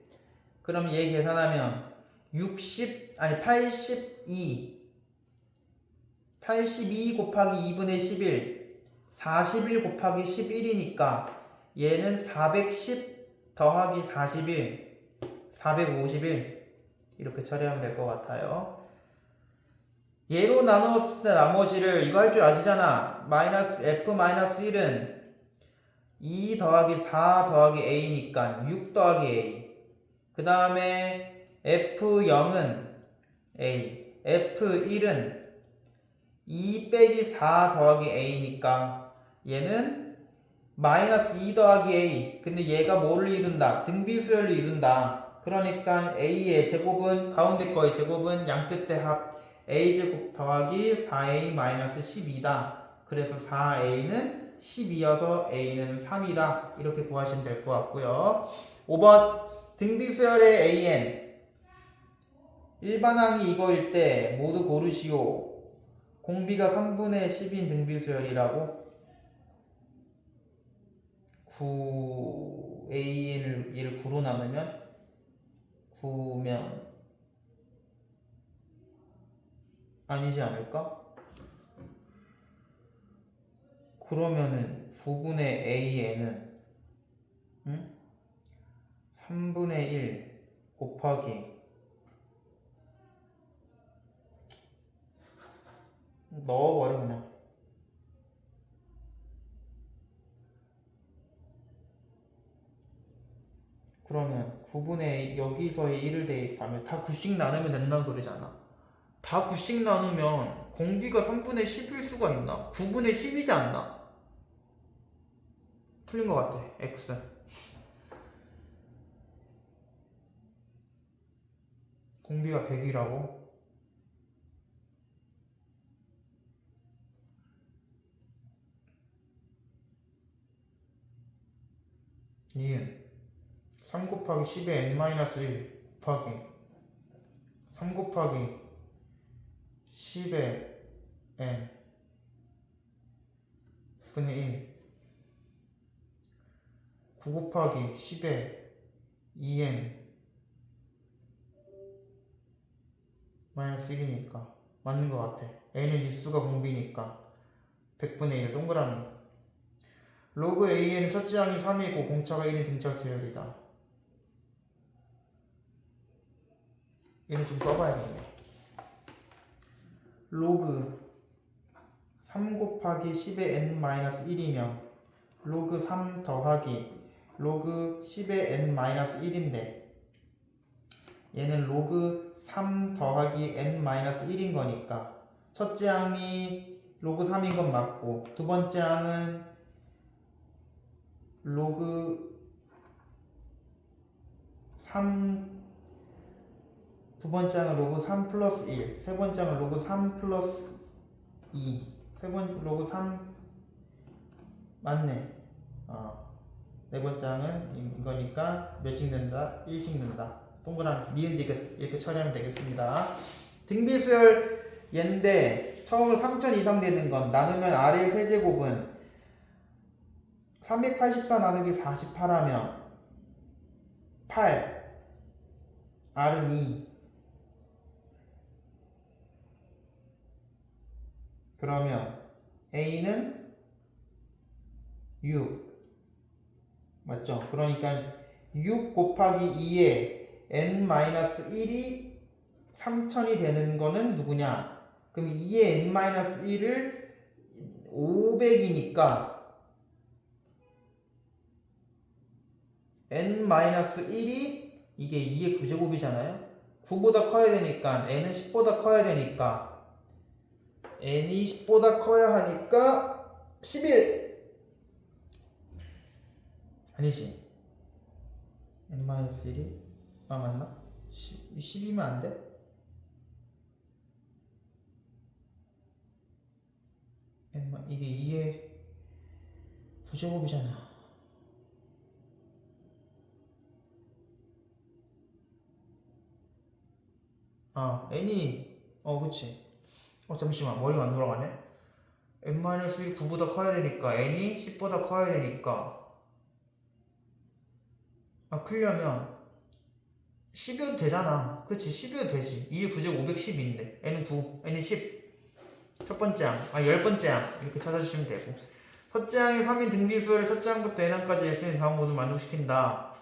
그럼 얘 계산하면 82 곱하기 2분의 11 41 곱하기 11이니까 얘는 410 더하기 41 451 이렇게 처리하면 될 것 같아요. 얘로 나누었을 때 나머지를 이거 할 줄 아시잖아. F-1은 2 더하기 4 더하기 A니까 6 더하기 A. 그 다음에 F0은 A. F1은 2 빼기 4 더하기 A니까 얘는 마이너스 2 더하기 A. 근데 얘가 뭐를 이룬다? 등비수열을 이룬다. 그러니까 A의 제곱은 가운데 거의 제곱은 양 끝의 합 A제곱 더하기 4A 마이너스 12다. 그래서 4A는 12여서 A는 3이다. 이렇게 구하시면 될 것 같고요. 5번 등비수열의 AN 일반항이 이거일 때 모두 고르시오. 공비가 3분의 10인 등비수열이라고 9AN을 얘를 9로 나누면 9면 아니지 않을까? 그러면은 9분의 AN은 3분의 1 곱하기 넣어버려 그냥. 그러면 9분의 A 여기서의 1을 대입하면 다 9씩 나누면 된다는 소리잖아. 다 9씩 나누면 공비가 3분의 10일 수가 있나? 9분의 10이지 않나? 틀린 것 같아. X. 공비가 100이라고? 이은 3 곱하기 10의 n-1 곱하기 3 곱하기 10의 n 분의 1 9 곱하기 10의 2n 마이너스 1이니까 맞는 것 같아. n의 밀수가 공비니까 100분의 1 동그라미. 로그 AN은 첫째 항이 3이고 공차가 1인 등차 수열이다. 얘는 좀 써봐야겠네. 로그 3 곱하기 10의 n-1이면 로그 3 더하기 로그 10의 n-1인데 얘는 로그 3 더하기 n-1인 거니까 첫째 항이 로그 3인 건 맞고, 두 번째 항은 로그 3, 두 번째 항은 로그 3 플러스 1, 세 번째 항은 로그 3 플러스 2, 로그 3 맞네. 네 번째 항은 이거니까 몇씩 는다? 1씩 는다. 동그라미 니은 디귿 이렇게 처리하면 되겠습니다. 등비수열 얘인데 처음으로 3000 이상 되는 건 나누면 아래 세제곱은 384 나누기 48 하면 8, R은 2. 그러면 A는 6. 맞죠? 그러니까 6 곱하기 2에 n-1이 3000이 되는 거는 누구냐? 그럼 2의 n-1을 500이니까 n-1이 이게 2의 9제곱이잖아요. 9보다 커야 되니까 n은 10보다 커야 되니까 n이 10보다 커야 하니까 11. 아니지. n-1이 맞나? 10이면 안 돼? 이게 2의 9제곱이잖아. n이 그치. 잠시만 머리가 안 돌아가네. n-1이 9보다 커야 되니까 n이 10보다 커야 되니까 크려면 10이어도 되잖아. 그치 10이어도 되지. 2의 9제곱 510인데 n은 9, n이 10. 첫 번째 항, 10번째 항 이렇게 찾아주시면 되고, 첫째 항의 3인 등비수열을 첫째 항부터 n항까지 S는 다음 모두 만족시킨다.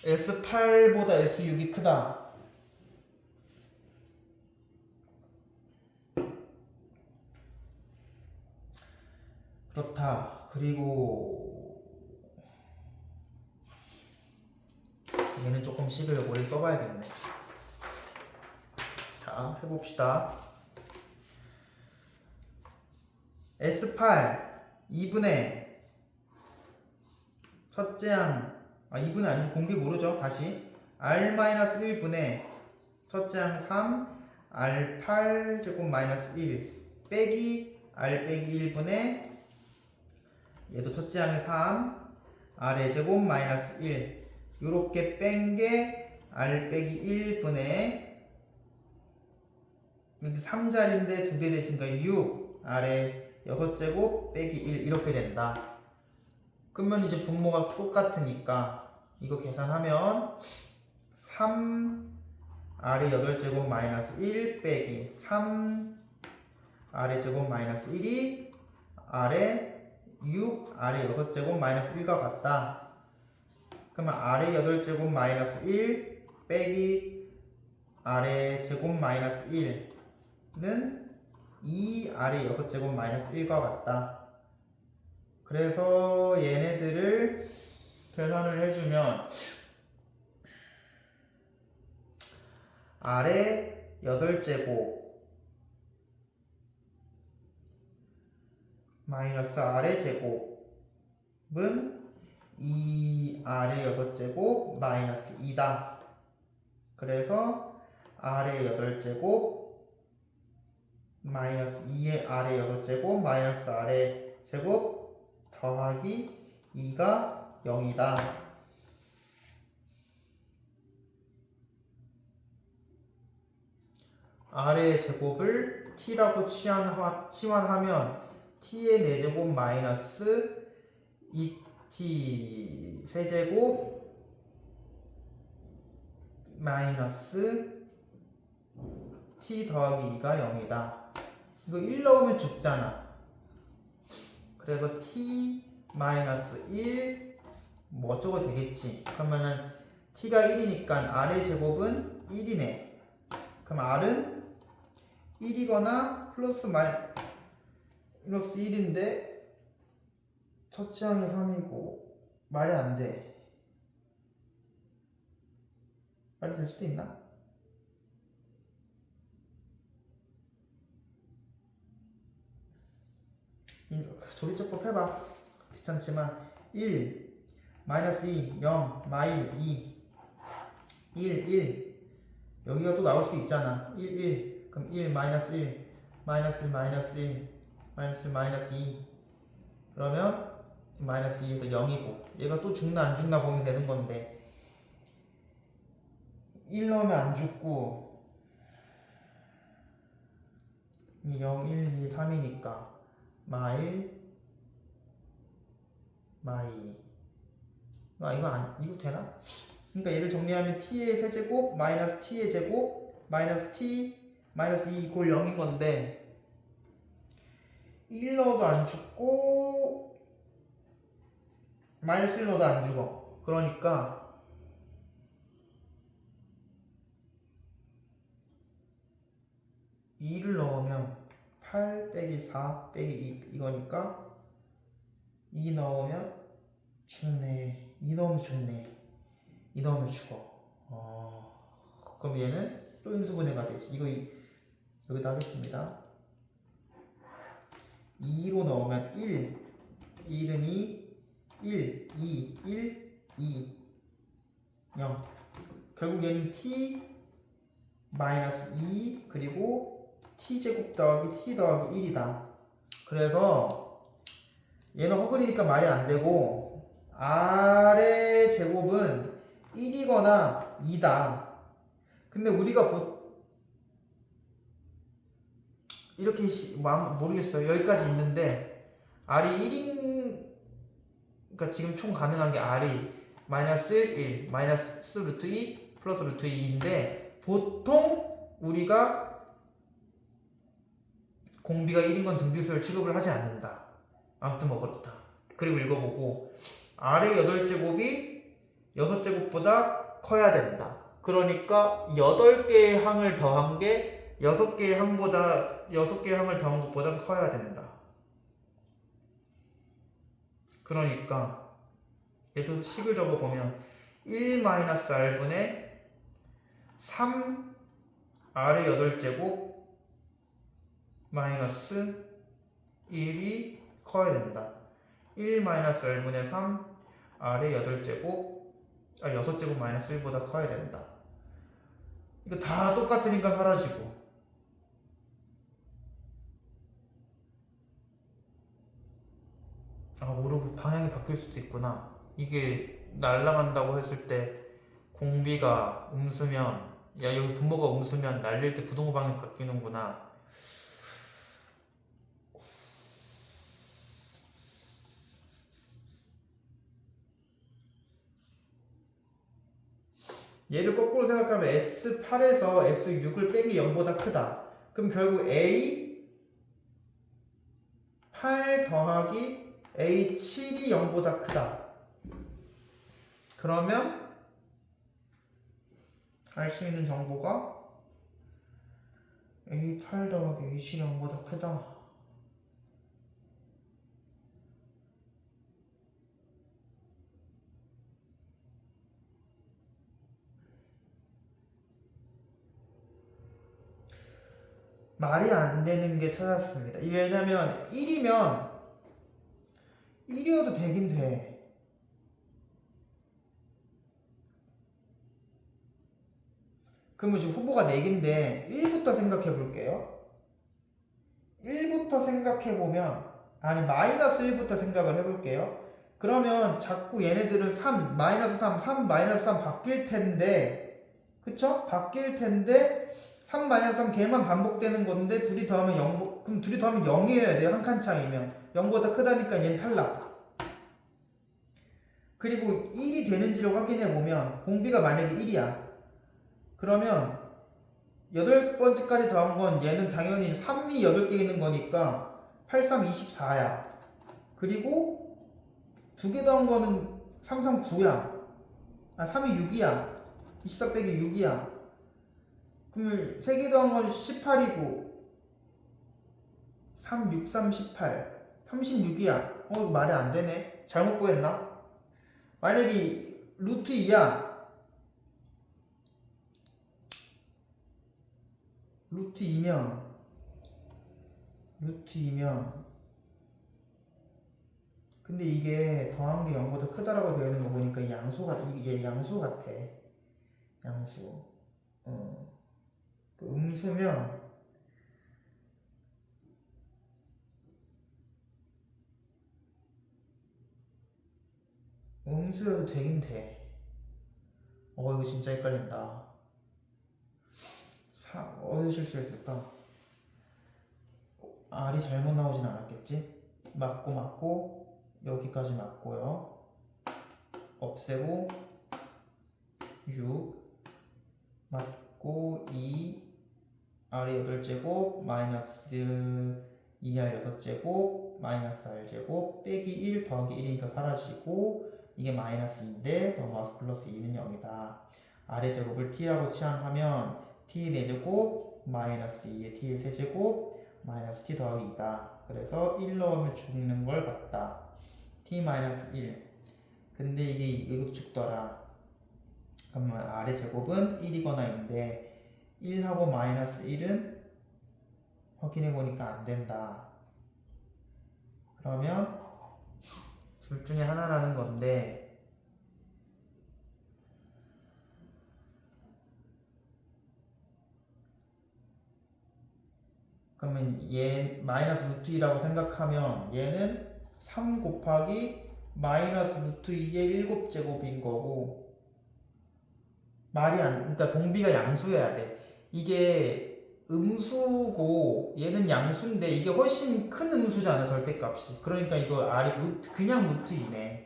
S8보다 S6이 크다. 그렇다. 그리고 얘는 조금 식을 오래 써봐야겠네. 자, 해봅시다. S8 2분의 첫째 항 2분의 아니고 공비 모르죠. 다시 R-1분의 첫째 항 3 R8 제곱 마이너스 1 빼기 R 빼기 1분의 얘도 첫째 항의 3 R의 제곱 마이너스 1 요렇게 뺀 게 R 빼기 1분의 여기 3자리인데 2배 됐으니까 6 R의 6제곱 빼기 1 이렇게 된다. 그러면 이제 분모가 똑같으니까 이거 계산하면 3 R의 8제곱 마이너스 1 빼기 3 R의 제곱 마이너스 1이 R의 6 R의 6제곱 마이너스 1과 같다. 그러면 R의 8제곱 마이너스 1 빼기 R의 제곱 마이너스 1는 2 R의 6제곱 마이너스 1과 같다. 그래서 얘네들을 계산을 해주면 R의 8제곱 마이너스 R의 제곱은 2R의 6제곱 마이너스 2다. 그래서 R의 8제곱 마이너스 2의 R의 6제곱 마이너스 R의 제곱 더하기 2가 0이다. R의 제곱을 T라고 치환하면 T의 4제곱 마이너스 2T 세제곱 마이너스 T 더하기 2가 0이다. 이거 1 넣으면 죽잖아. 그래서 T 마이너스 1 뭐 어쩌고 되겠지. 그러면은 T가 1이니까 R의 제곱은 1이네. 그럼 R은 1이거나 플러스 마이너스 1인데 첫째 항이 3이고 말이 안 돼. 말이 될 수도 있나? 조리제법 해봐. 귀찮지만 1 마이너스 2 0 마일 2 1 여기가 또 나올 수도 있잖아. 1 그럼 1 마이너스 1 마이너스 1 마이너스 1 마이너스 1 마이너스 2 그러면 마이너스 2에서 0이고 얘가 또 죽나 안 죽나 보면 되는 건데 1 넣으면 안 죽고 0 1 2 3이니까 마일 마이 이거 되나? 그러니까 얘를 정리하면 t의 세제곱 마이너스 t의 제곱 마이너스 t 마이너스 2 이꼴 0인 건데 1 넣어도 안 죽고 마이너스 1 넣어도 안 죽어. 그러니까 2를 넣으면 8 빼기 4 빼기 2 이거니까 2 넣으면 죽네. 2 넣으면 죽네. 2 넣으면 죽어. 그럼 얘는 또 인수분해가 되지. 이거 여기다 하겠습니다. 2로 넣으면 1 1은 2 1 2 1 2 0 결국 얘는 t 마이너스 2 그리고 t제곱 더하기 t 더하기 1이다. 그래서 얘는 허글이니까 말이 안 되고 아래 제곱은 1이거나 2다. 근데 우리가 이렇게 모르겠어요. 여기까지 있는데 r이 1인 그러니까 지금 총 가능한 게 r이 마이너스 1 마이너스 루트 2 플러스 루트 2인데 보통 우리가 공비가 1인 건 등비수열 취급을 하지 않는다. 아무튼 뭐 그렇다. 그리고 읽어보고 r의 8제곱이 6제곱보다 커야 된다. 그러니까 8개의 항을 더한 게 6개의 항을 더한 것보다 커야 된다. 그러니까 얘도 식을 적어보면 1-r분의 3 r의 8제곱 마이너스 1이 커야 된다. 1-r분의 3 r의 6제곱 마이너스 1보다 커야 된다. 이거 다 똑같으니까 사라지고 모르고 방향이 바뀔 수도 있구나. 이게 날아간다고 했을 때 공비가 음수면 여기 분모가 음수면 날릴 때 부동호 방향이 바뀌는구나. 얘를 거꾸로 생각하면 S8에서 S6을 빼기 0보다 크다. 그럼 결국 A8 더하기 A7이 0보다 크다. 그러면 알 수 있는 정보가 A8 더하기 A7이 0보다 크다. 말이 안 되는 게 찾았습니다. 왜냐면 1이어도 되긴 돼. 그러면 지금 후보가 4개인데 1부터 생각해 볼게요. 1부터 생각해 보면 마이너스 1부터 생각을 해볼게요. 그러면 자꾸 얘네들은 3, 마이너스 3, 3, 마이너스 3 바뀔 텐데 그쵸? 바뀔 텐데 3, 마이너스 3 걔만 반복되는 건데 둘이 더하면 0, 그럼 둘이 더하면 0이어야 돼요. 한 칸 차이면 0보다 크다니까 얘는 탈락. 그리고 1이 되는지를 확인해 보면 공비가 만약에 1이야. 그러면 8번째까지 더한 건 얘는 당연히 3이 8개 있는 거니까 8, 3, 24야. 그리고 2개 더한 거는 3, 3, 9야. 3이 6이야. 24 빼기 6이야. 그러면 3개 더한 건 18이고 3, 6, 3, 18 36이야. 이거 말이 안 되네. 잘못 구했나? 만약에 루트 2야. 루트 2면 근데 이게 더한 게 0보다 크다라고 되어 있는 거 보니까 이게 양수 같아. 양수. 그 음수면 음수여도 되긴 돼. 이거 진짜 헷갈린다. 어디 실수했을까? R이 잘못 나오진 않았겠지? 맞고 여기까지 맞고요. 없애고 6 맞고 2 R이 8제곱 마이너스 2R 6제곱 마이너스 R제곱 빼기 1 더하기 1이니까 사라지고 이게 마이너스 2인데 넘어가서 플러스 2는 0이다. R의 제곱을 T라고 취향하면 T 4제곱 마이너스 2의 T의 세제곱 마이너스 T 더하기 2다. 그래서 1 넣으면 죽는 걸 봤다. T 마이너스 1. 근데 이게 이극축더라. 그러면 R의 제곱은 1이거나인데 1하고 마이너스 1은 확인해보니까 안된다. 그러면 둘 중에 하나라는 건데 그러면 얘 마이너스 루트 2라고 생각하면 얘는 3 곱하기 마이너스 루트 2의 7제곱인 거고 그러니까 공비가 양수여야 돼. 이게 음수고 얘는 양수인데 이게 훨씬 큰 음수잖아, 절대값이. 그러니까 이거 R이 그냥 루트 2네.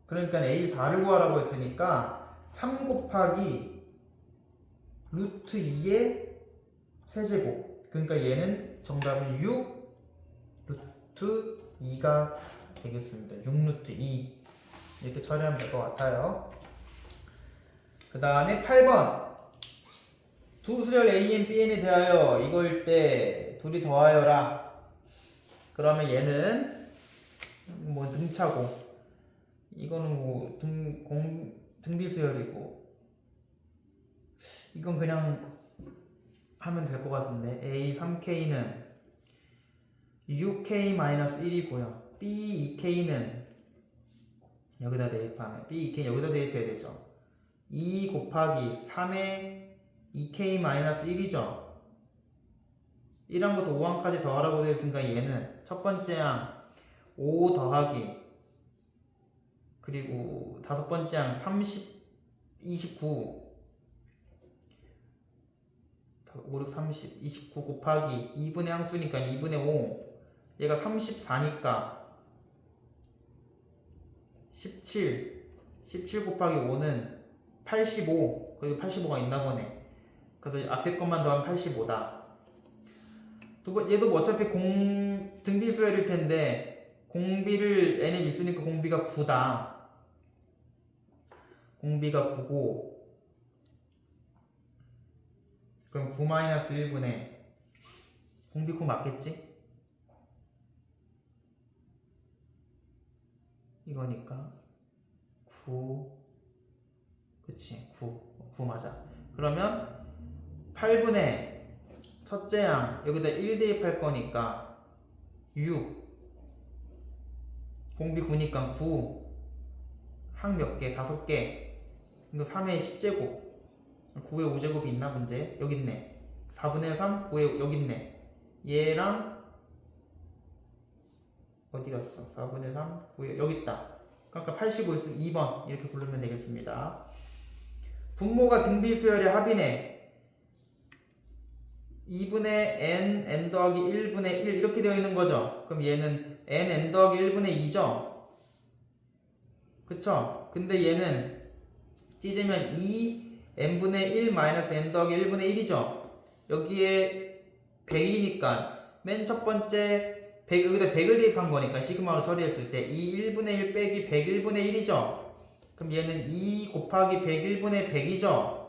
그러니까 A4를 구하라고 했으니까 3 곱하기 루트 2의 세제곱. 그러니까 얘는 정답은 6 루트 2가 되겠습니다. 6 루트 2 이렇게 처리하면 될 것 같아요. 그 다음에 8번 두 수열 AN, BN에 대하여 이거일 때 둘이 더하여라. 그러면 얘는 뭐 등차고 이거는 뭐 등비수열이고 이건 그냥 하면 될 것 같은데 A 3K는 6K-1이고요. B 2K는 여기다 대입하면 B 2K 여기다 대입해야 되죠. 2 곱하기 3의 2K-1이죠. 1항부터 5항까지 더하라고 되어 있으니까 얘는 첫 번째 항 5 더하기 그리고 다섯 번째 항 30, 29 5, 6, 30, 29 곱하기 2분의 항수니까 2분의 5 얘가 34니까 17 곱하기 5는 85 거기 85가 있나 보네. 그래서 앞에 것만 더하면 85다. 얘도 뭐 어차피 등비수열일 텐데 공비를 n에 미수니까 공비가 9다. 공비가 9고 그럼 9-1분의 공비 9 맞겠지? 이거니까 9 그치 9 맞아. 그러면 8분의 첫째 항 여기다 1 대입할 거니까 6 공비 9니까 9 항 몇 개? 5개. 이거 3의 10제곱 9의 5제곱이 있나 문제? 여기 있네. 4분의 3 9의 여기 있네. 얘랑 어디 갔어? 4분의 3 9의 여기 있다. 그러니까 85 있으면 2번 이렇게 부르면 되겠습니다. 분모가 등비수열의 합이네. 2분의 n 더하기 1분의 1 이렇게 되어 있는 거죠. 그럼 얘는 n 더하기 1분의 2죠. 그쵸? 근데 얘는 찢으면 2n분의 1 마이너스 n 더하기 1분의 1이죠. 여기에 100이니까 맨 첫 번째 100, 여기다 100을 대입한 거니까 시그마로 처리했을 때 2 1분의 1 빼기 100 1분의 1이죠. 그럼 얘는 2 곱하기 100 1분의 100이죠.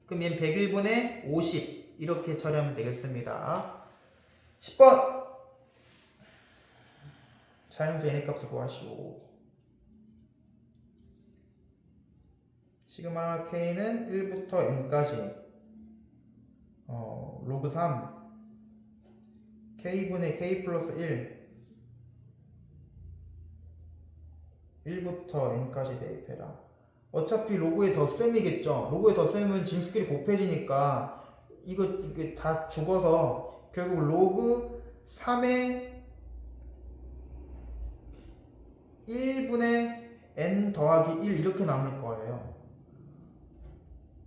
그럼 얘는 100 1분의 50 이렇게 처리하면 되겠습니다. 10번 자연수 n의 값을 구하시오. 시그마 k는 1부터 n까지 로그 3 k분의 k 플러스 1 1부터 n까지 대입해라. 어차피 로그의 덧셈이겠죠. 로그의 덧셈은 진수끼리 곱해지니까 이게 다 죽어서 결국 로그 3의 1분의 n 더하기 1 이렇게 남을 거예요.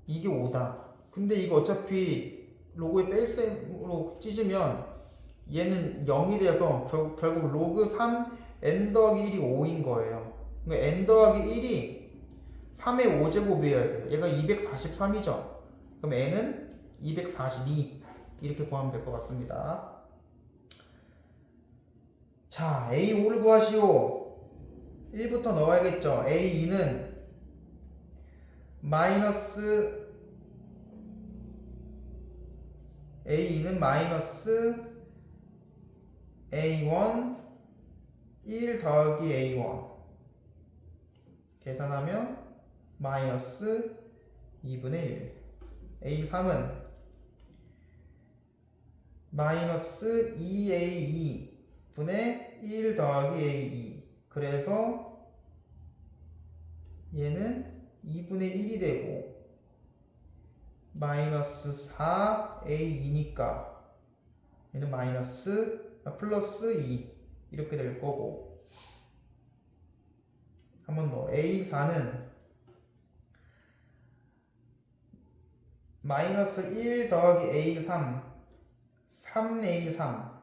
이게 5다. 근데 이거 어차피 로그의 뺄셈으로 찢으면 얘는 0이 돼서 결국 로그 3 n 더하기 1이 5인 거예요. 그러니까 n 더하기 1이 3의 5제곱이어야 돼요. 얘가 243이죠. 그럼 n은 242 이렇게 구하면 될 것 같습니다. 자, A5를 구하시오. 1부터 넣어야겠죠. A2는 마이너스 A1 1 더하기 A1 계산하면 마이너스 2분의 1. A3은 마이너스 2A2 분의 1 더하기 A2. 그래서 얘는 2분의 1이 되고 마이너스 4A2니까 얘는 플러스 2 이렇게 될 거고, 한 번 더 A4는 마이너스 1 더하기 A3 3A3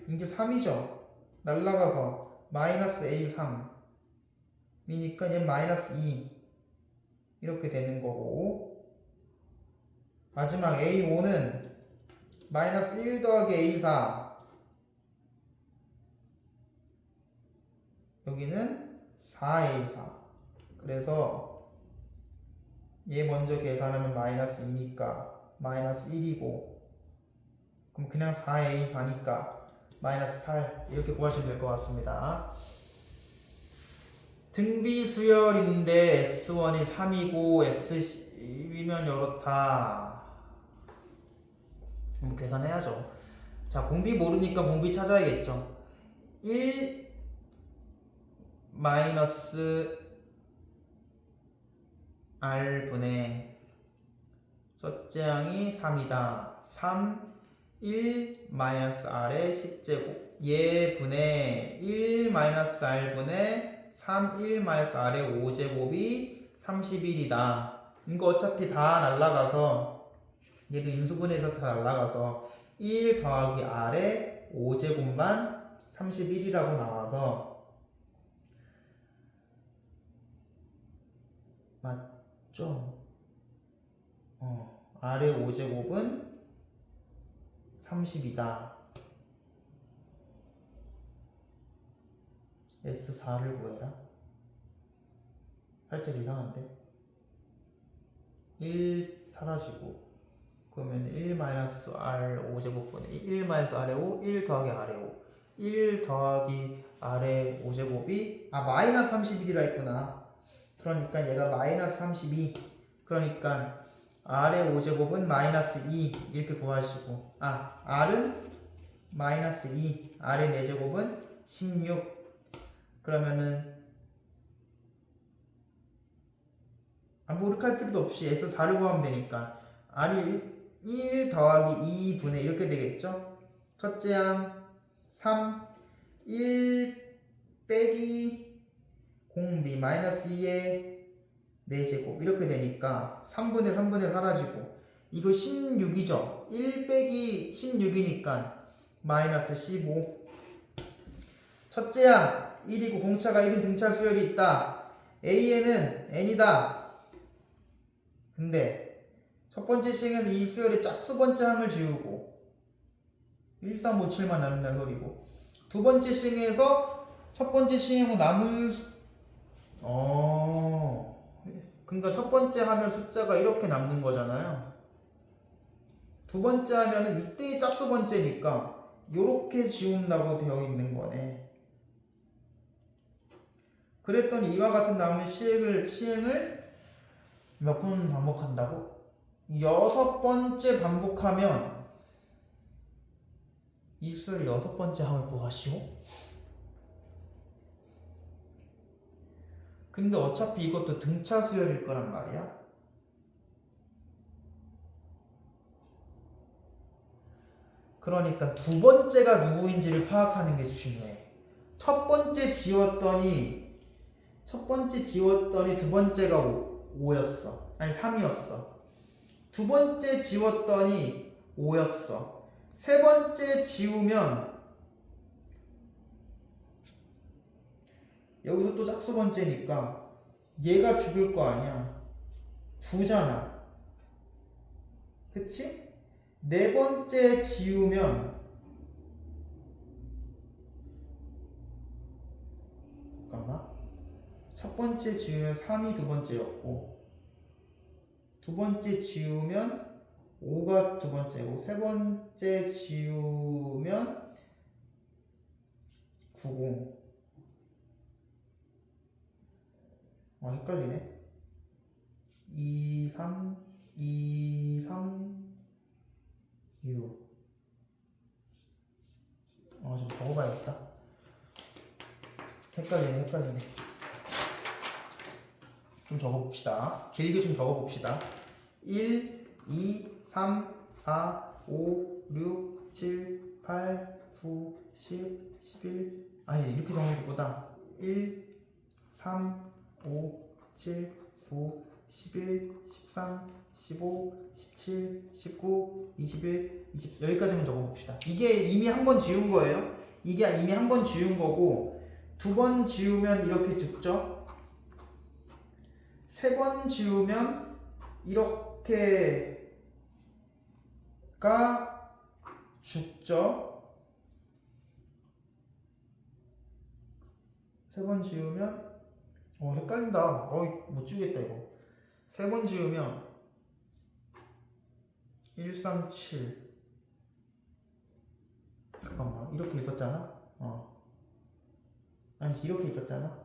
이게 3이죠. 날라가서 마이너스 A3 이니까 얘 마이너스 2 이렇게 되는 거고, 마지막 A5는 마이너스 1 더하기 A4 여기는 4A4. 그래서 얘 먼저 계산하면 마이너스 2니까 마이너스 1이고, 그럼 그냥 4A4니까 마이너스 8 이렇게 구하시면 될 것 같습니다. 등비 수열인데 S1이 3이고 S10이면 이렇다. 그럼 계산해야죠. 자, 공비 모르니까 공비 찾아야겠죠. 1 마이너스 R분의 첫째 항이 3이다. 3 1 마이너스 R의 10제곱 얘 분의 1 마이너스 R분의 3 1 마이너스 R의 5제곱이 31이다. 이거 어차피 다 날라가서 얘도 인수분해에서 다 날라가서 1 더하기 R의 5제곱만 31이라고 나와서 맞죠? R의 5제곱은 30이다. S4를 구해라. 살짝 이상한데? 1 사라지고 그러면 1 마이너스 R 5제곱분의 1 마이너스 R의 5 1 더하기 R의 5 1 더하기 R의 5제곱이 마이너스 31이라 했구나. 그러니까 얘가 마이너스 32. 그러니까 R의 5제곱은 마이너스 2 이렇게 구하시고, R은 마이너스 2 R의 4제곱은 16. 그러면은 뭐 이렇게 할 필요도 없이 S4를 구하면 되니까 R이 1 더하기 2분의 이렇게 되겠죠. 첫째 항 3 1 빼기 공비 마이너스 2의 4제곱 이렇게 되니까 3분의 3분의 사라지고, 이거 16이죠. 1 빼기 16이니까 마이너스 15. 첫째 항 1이고 공차가 1인 등차 수열이 있다. A에는 n이다. 근데 첫 번째 시행에서 이 수열의 짝수 번째 항을 지우고 1357만 남는다는 소리고, 두 번째 시행에서 첫 번째 시행후 남은 그러니까 첫 번째 하면 숫자가 이렇게 남는 거잖아요. 두 번째 하면은 이때의 짝수 번째니까 요렇게 지운다고 되어 있는 거네. 그랬더니 이와 같은 남은 시행을 몇 번 반복한다고? 6번째 반복하면 이 수열 6번째 항을 구하시오. 근데 어차피 이것도 등차 수열일 거란 말이야. 그러니까 두 번째가 누구인지를 파악하는 게 중요해. 첫 번째 지웠더니 두 번째가 5였어. 아니 3이었어. 두 번째 지웠더니 5였어. 세 번째 지우면 여기서 또 짝수 번째니까 얘가 죽을 거 아니야. 9잖아. 그치? 네 번째 지우면 잠깐만. 첫 번째 지우면 3이 두 번째였고 두 번째 지우면 5가 두 번째고 세 번째 지우면 90. 헷갈리네. 2, 3, 2, 3, 6. 좀 적어봐야겠다. 헷갈리네. 좀 적어봅시다. 길게 좀 적어봅시다. 1, 2, 3, 4, 5, 6, 7, 8, 9, 10, 11. 아니, 이렇게 적는 것보다 1, 3, 5, 7, 9, 11, 13, 15, 17, 19, 21, 20 여기까지만 적어봅시다. 이게 이미 한 번 지운 거예요. 이게 이미 한 번 지운 거고 두 번 지우면 이렇게 죽죠. 세 번 지우면 이렇게가 죽죠. 세 번 지우면 헷갈린다. 못 지우겠다 이거. 세 번 지우면 1, 3, 7. 잠깐만, 이렇게 있었잖아. 아니, 이렇게 있었잖아.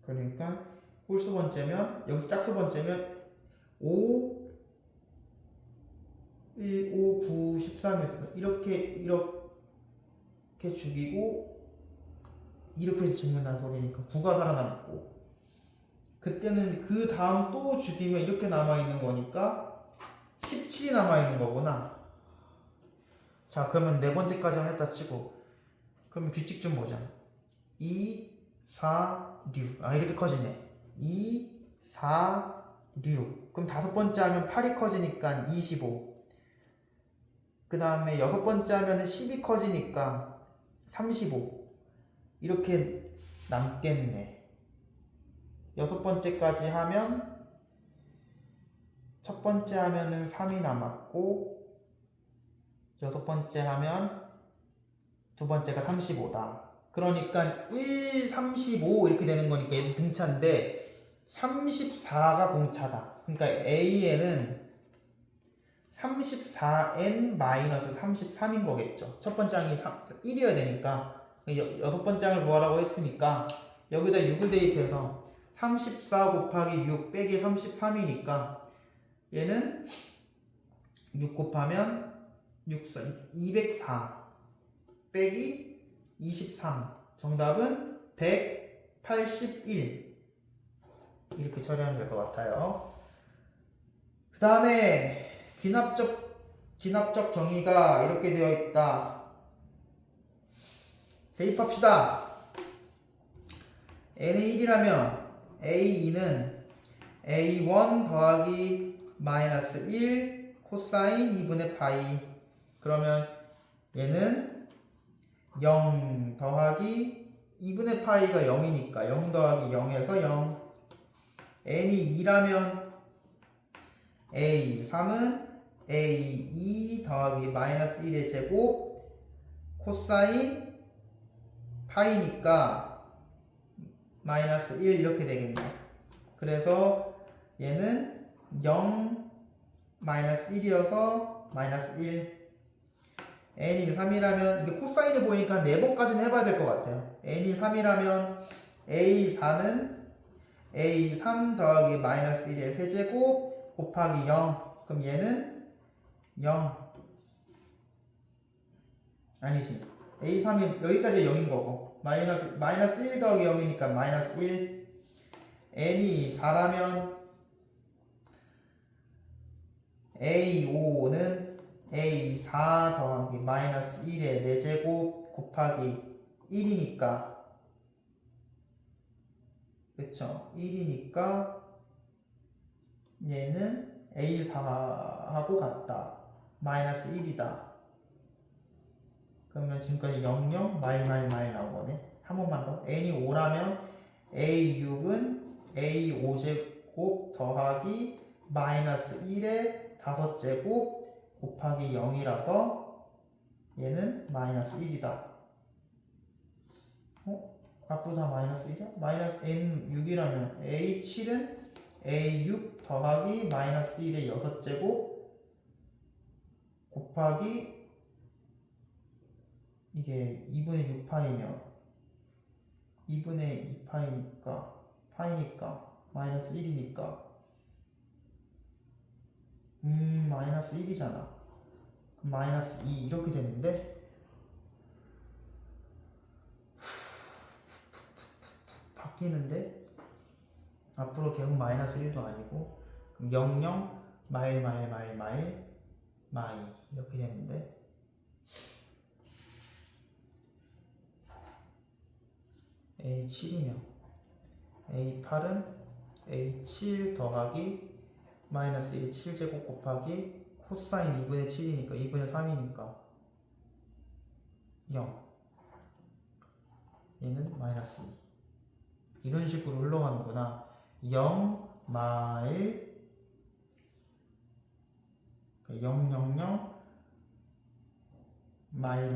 그러니까 홀수 번째면 여기서 짝수 번째면 5, 1, 5, 9, 13에서 이렇게 죽이고 이렇게 죽는다는 소리니까 9가 살아남고 그때는 그 다음 또 죽이면 이렇게 남아있는 거니까 17이 남아있는 거구나. 자, 그러면 네 번째까지만 했다 치고 그러면 규칙 좀 보자. 2, 4, 6. 이렇게 커지네. 2, 4, 6. 그럼 다섯 번째 하면 8이 커지니까 25. 그 다음에 여섯 번째 하면 10이 커지니까 35. 이렇게 남겠네. 여섯 번째까지 하면 첫 번째 하면은 3이 남았고 여섯 번째 하면 두 번째가 35다. 그러니까 1, 35 이렇게 되는 거니까 얘도 등차인데 34가 공차다. 그러니까 A에는 34n-33인 거겠죠. 첫 번째 항이 1이어야 되니까 여섯 번째 항을 구하라고 했으니까 여기다 6을 대입해서 34 곱하기 6 빼기 33이니까 얘는 6 곱하면 204 빼기 23. 정답은 181. 이렇게 처리하면 될 것 같아요. 그 다음에 귀납적 정의가 이렇게 되어 있다. 대입합시다. n이 1이라면 a2는 a1 더하기 마이너스 1 코사인 2분의 파이. 그러면 얘는 0 더하기 2분의 파이가 0이니까 0 더하기 0에서 0. n이 2라면 a3은 a2 더하기 마이너스 1의 제곱 코사인 파이니까 마이너스 1 이렇게 되겠네. 그래서 얘는 0 마이너스 1이어서 마이너스 1. n이 3이라면 이게 코사인이 보이니까 4번까지는 해봐야 될 것 같아요. n이 3이라면 a4는 a3 더하기 마이너스 1의 세제곱 곱하기 0. 그럼 얘는 0. 아니지. a3이 여기까지 0인 거고 마이너스 1 더하기 0이니까 마이너스 1. n이 4라면 a5는 a4 더하기 마이너스 1의 4제곱 곱하기 1이니까 그쵸? 1이니까 얘는 a4하고 같다. 마이너스 1이다. 그러면 지금까지 0, 0, 마일 나오거네. 한 번만 더. n이 5라면 a6은 a5제곱 더하기 마이너스 1의 5제곱 곱하기 0이라서 얘는 마이너스 1이다. 앞으로 다 마이너스 1이야? 마이너스 n6이라면 a7은 a6 더하기 마이너스 1의 6제곱 곱하기 이게 2분의 6파이면 2분의 2파이니까 파이니까 마이너스 1이니까 마이너스 1이잖아. 그럼 마이너스 2 이렇게 되는데 바뀌는데 앞으로 대응 마이너스 1도 아니고 그럼 0, 0 마일 이렇게 되는데 A7이면 A8은 A7 더하기 마이너스 1이 7제곱 곱하기 코사인 2분의 7이니까 2분의 3이니까 0 얘는 마이너스 2 이런 식으로 흘러가는구나. 0 마일 0, 0, 0 마일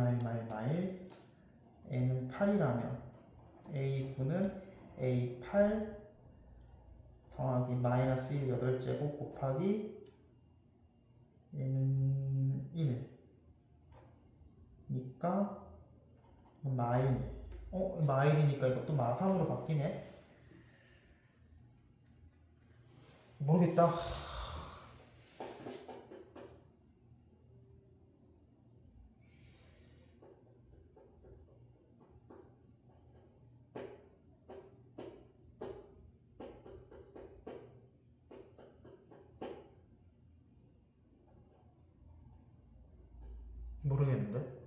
n은 8이라면 a9는 a8 더하기 마이너스 1 8제곱 곱하기 얘는 1 니까 마일 마일이니까 이것도 마3으로 바뀌네. 모르겠다. 모르겠는데?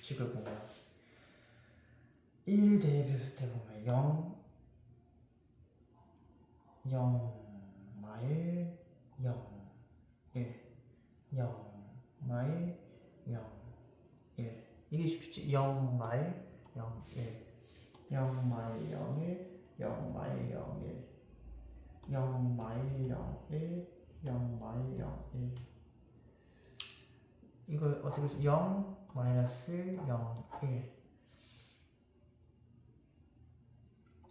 규칙을 보면 1 대비했을 때 보면 0 마일 0 1 0 마일 0 1 이게 쉽지. 0 마일 0 1 0 마일 0 1 0 마일 0 1 0 마일 0 1 0 마일 0 1 이걸 어떻게 해서 0 마이너스 0 1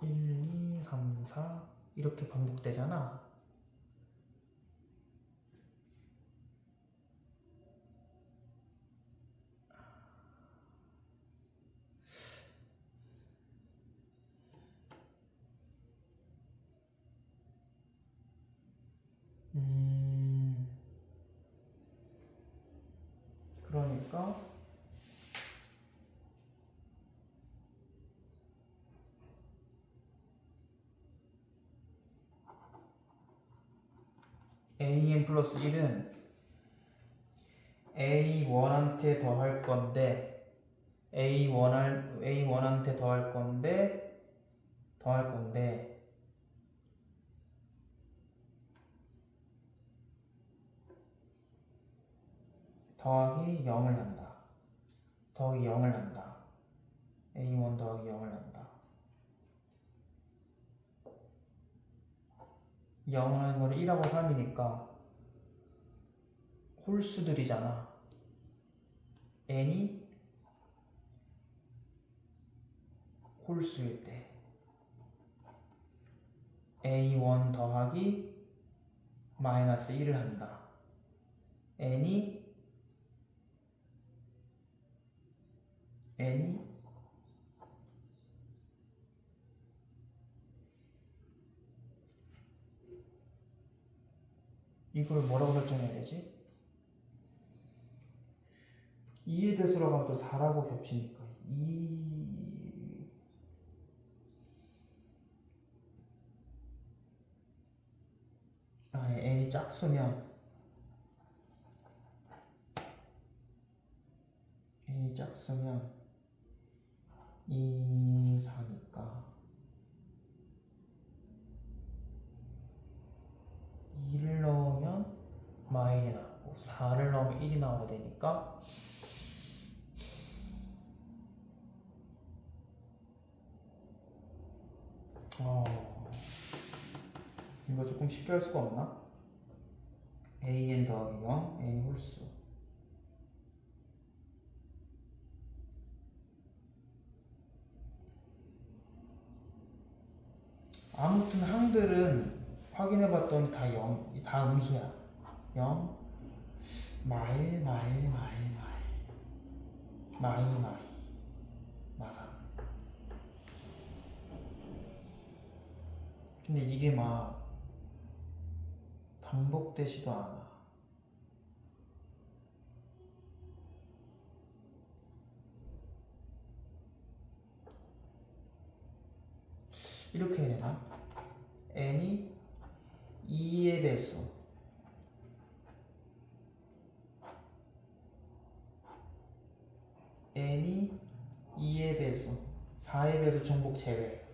1 2 3 4 이렇게 반복되잖아. 그러니까 an 플러스 1은 a1한테 더할 건데 a1한테 더할 건데 더하기 0을 한다. 더하기 0을 한다. a1 더하기 0을 한다. 0을 하는 거를 1하고 3이니까 홀수들이잖아. n이 홀수일 때 a1 더하기 마이너스 1을 한다. n이 이걸 뭐라고 설정해야 되지? 2의 배수라고 하면 또 4라고 겹치니까 2 n이 짝수면 n이 짝수면 2, 4니까 2를 넣으면 마일이 나오고 4를 넣으면 1이 나와야 되니까 이거 조금 쉽게 할 수가 없나? an 더하기 0 n 홀수 아무튼 항들은 확인해봤더니 다 0, 다 음수야. 0 마일 마상. 근데 이게 막 반복되지도 않아. 이렇게 해야 되나? n이 2의 배수 n이 2의 배수 4의 배수 정복 제외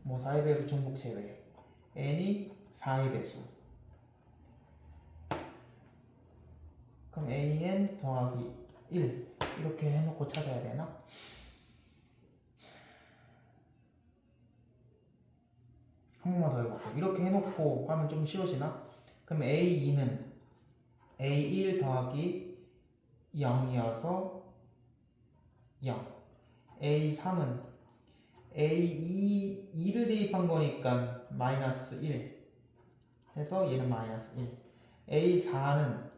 4의 배수 정복 제외 n이 4의 배수 그럼 an 더하기 1 이렇게 해놓고 찾아야 되나? 한 번만 더 해볼게요. 이렇게 해놓고 하면 좀 쉬워지나? 그럼 A2는 A1 더하기 0이어서 0 A3은 A2, 2를 대입한 거니까 마이너스 1 해서 얘는 마이너스 1 A4는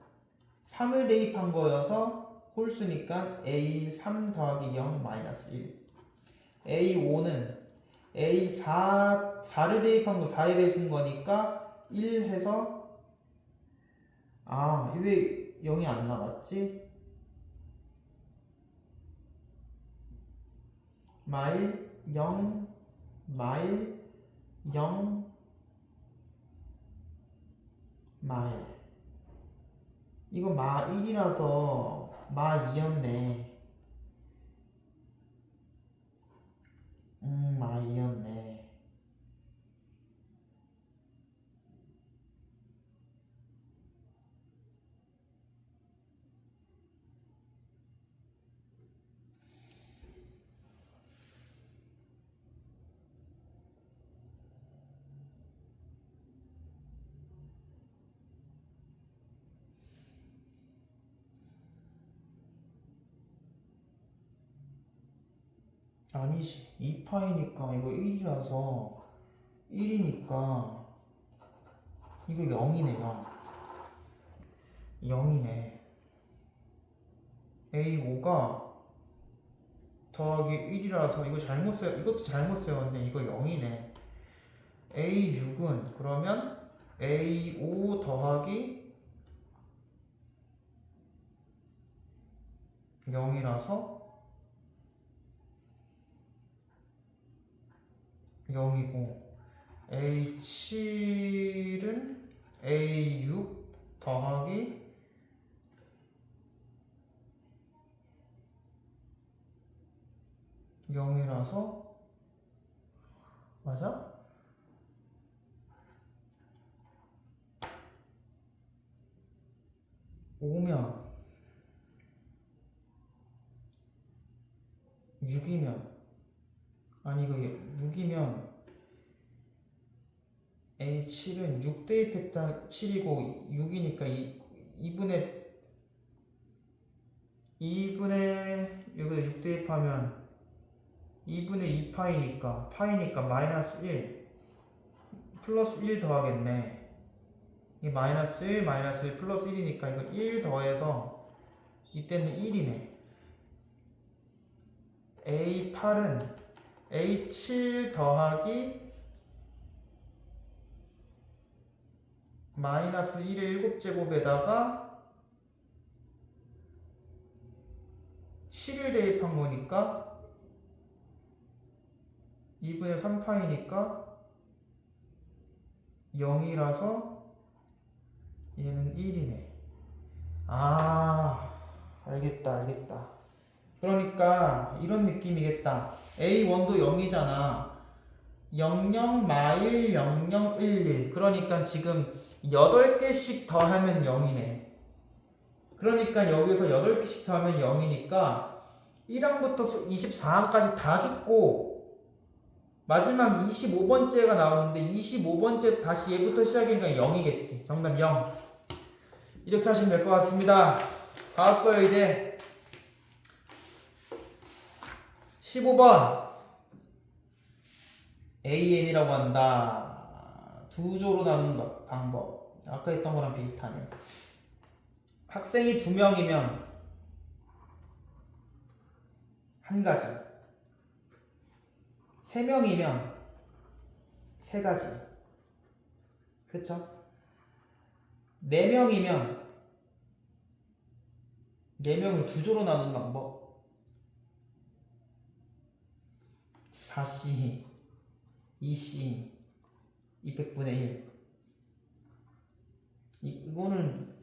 3을 대입한 거여서 홀수니까 A3 더하기 0 마이너스 1 A5는 A4를 대입한 거 4에 배수인 거니까 1 해서 왜 0이 안 나왔지? 마일 0 마일 0 마일 이거 마 1이라서 마 2였네. 마 2였네. 아니지 2파이니까 이거 1이라서 1이니까 이거 0이네 0이네 A5가 더하기 1이라서 이거 이것도 잘못 세웠네 이거 0이네 A6은 그러면 A5 더하기 0이라서 0이고 A7은 A6 더하기 0이라서 맞아? 오면 6이면 아니 이거 6이면 A7은 6 대입했다 7이고 6이니까 2분의 여기다 6 대입하면 2분의 2파이니까 마이너스 1 플러스 1 더하겠네 이 마이너스 1 플러스 1이니까 이거 1 더해서 이때는 1이네 A8은 A7 더하기 마이너스 1의 7제곱에다가 7을 대입한 거니까 2분의 3파이니까 0이라서 얘는 1이네. 아, 알겠다. 그러니까 이런 느낌이겠다. A1도 0이잖아. 00, 마일, 00, 11. 그러니까 지금 8개씩 더하면 0이네. 그러니까 여기서 8개씩 더하면 0이니까 1항부터 24항까지 다 죽고 마지막 25번째가 나오는데 25번째 다시 얘부터 시작이니까 0이겠지. 정답 0. 이렇게 하시면 될 것 같습니다. 다 왔어요 이제. 15번 AN이라고 한다. 두 조로 나누는 방법. 아까 했던 거랑 비슷하네. 학생이 2명이면 한 가지, 3명이면 세 가지, 그쵸? 4명이면 4명을 두 조로 나누는 방법. 4C, 2C, 200분의 1. 이거는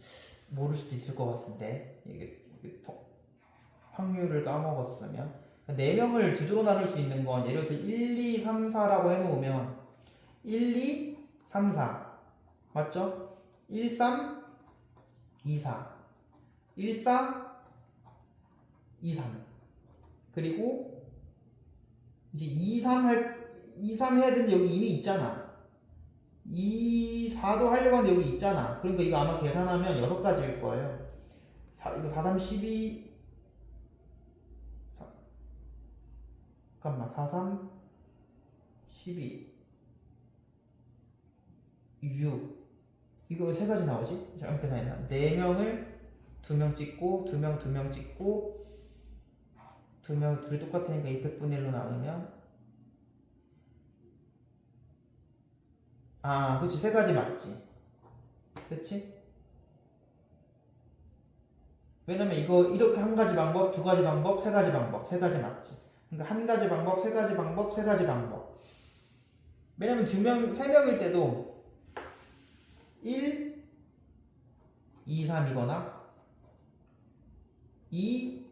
모를 수도 있을 것 같은데 이게 확률을 까먹었으면 4명을 두 조로 나눌 수 있는 건 예를 들어서 1, 2, 3, 4라고 해놓으면 1, 2, 3, 4 맞죠? 1, 3, 2, 4 1, 4, 2, 3 그리고 이제 2, 3 해야 되는데 여기 이미 있잖아. 2, 4도 하려고 하는데 여기 있잖아. 그러니까 이거 아마 계산하면 6가지일 거예요. 이거 4, 3, 12 잠깐만 4, 3, 12 6 이거 왜 3가지 나오지? 잠깐 계산했나? 4명을 2명 찍고 2명 2명 찍고 2명 둘이 똑같으니까 200분의 1로 나누면 아 그치 3가지 맞지 그치? 왜냐면 이거 이렇게 한 가지 방법, 2가지 방법, 3가지 방법, 3가지 맞지 그러니까 한 가지 방법, 3가지 방법, 3가지 방법 왜냐면 3명일 때도 1, 2, 3이거나 2,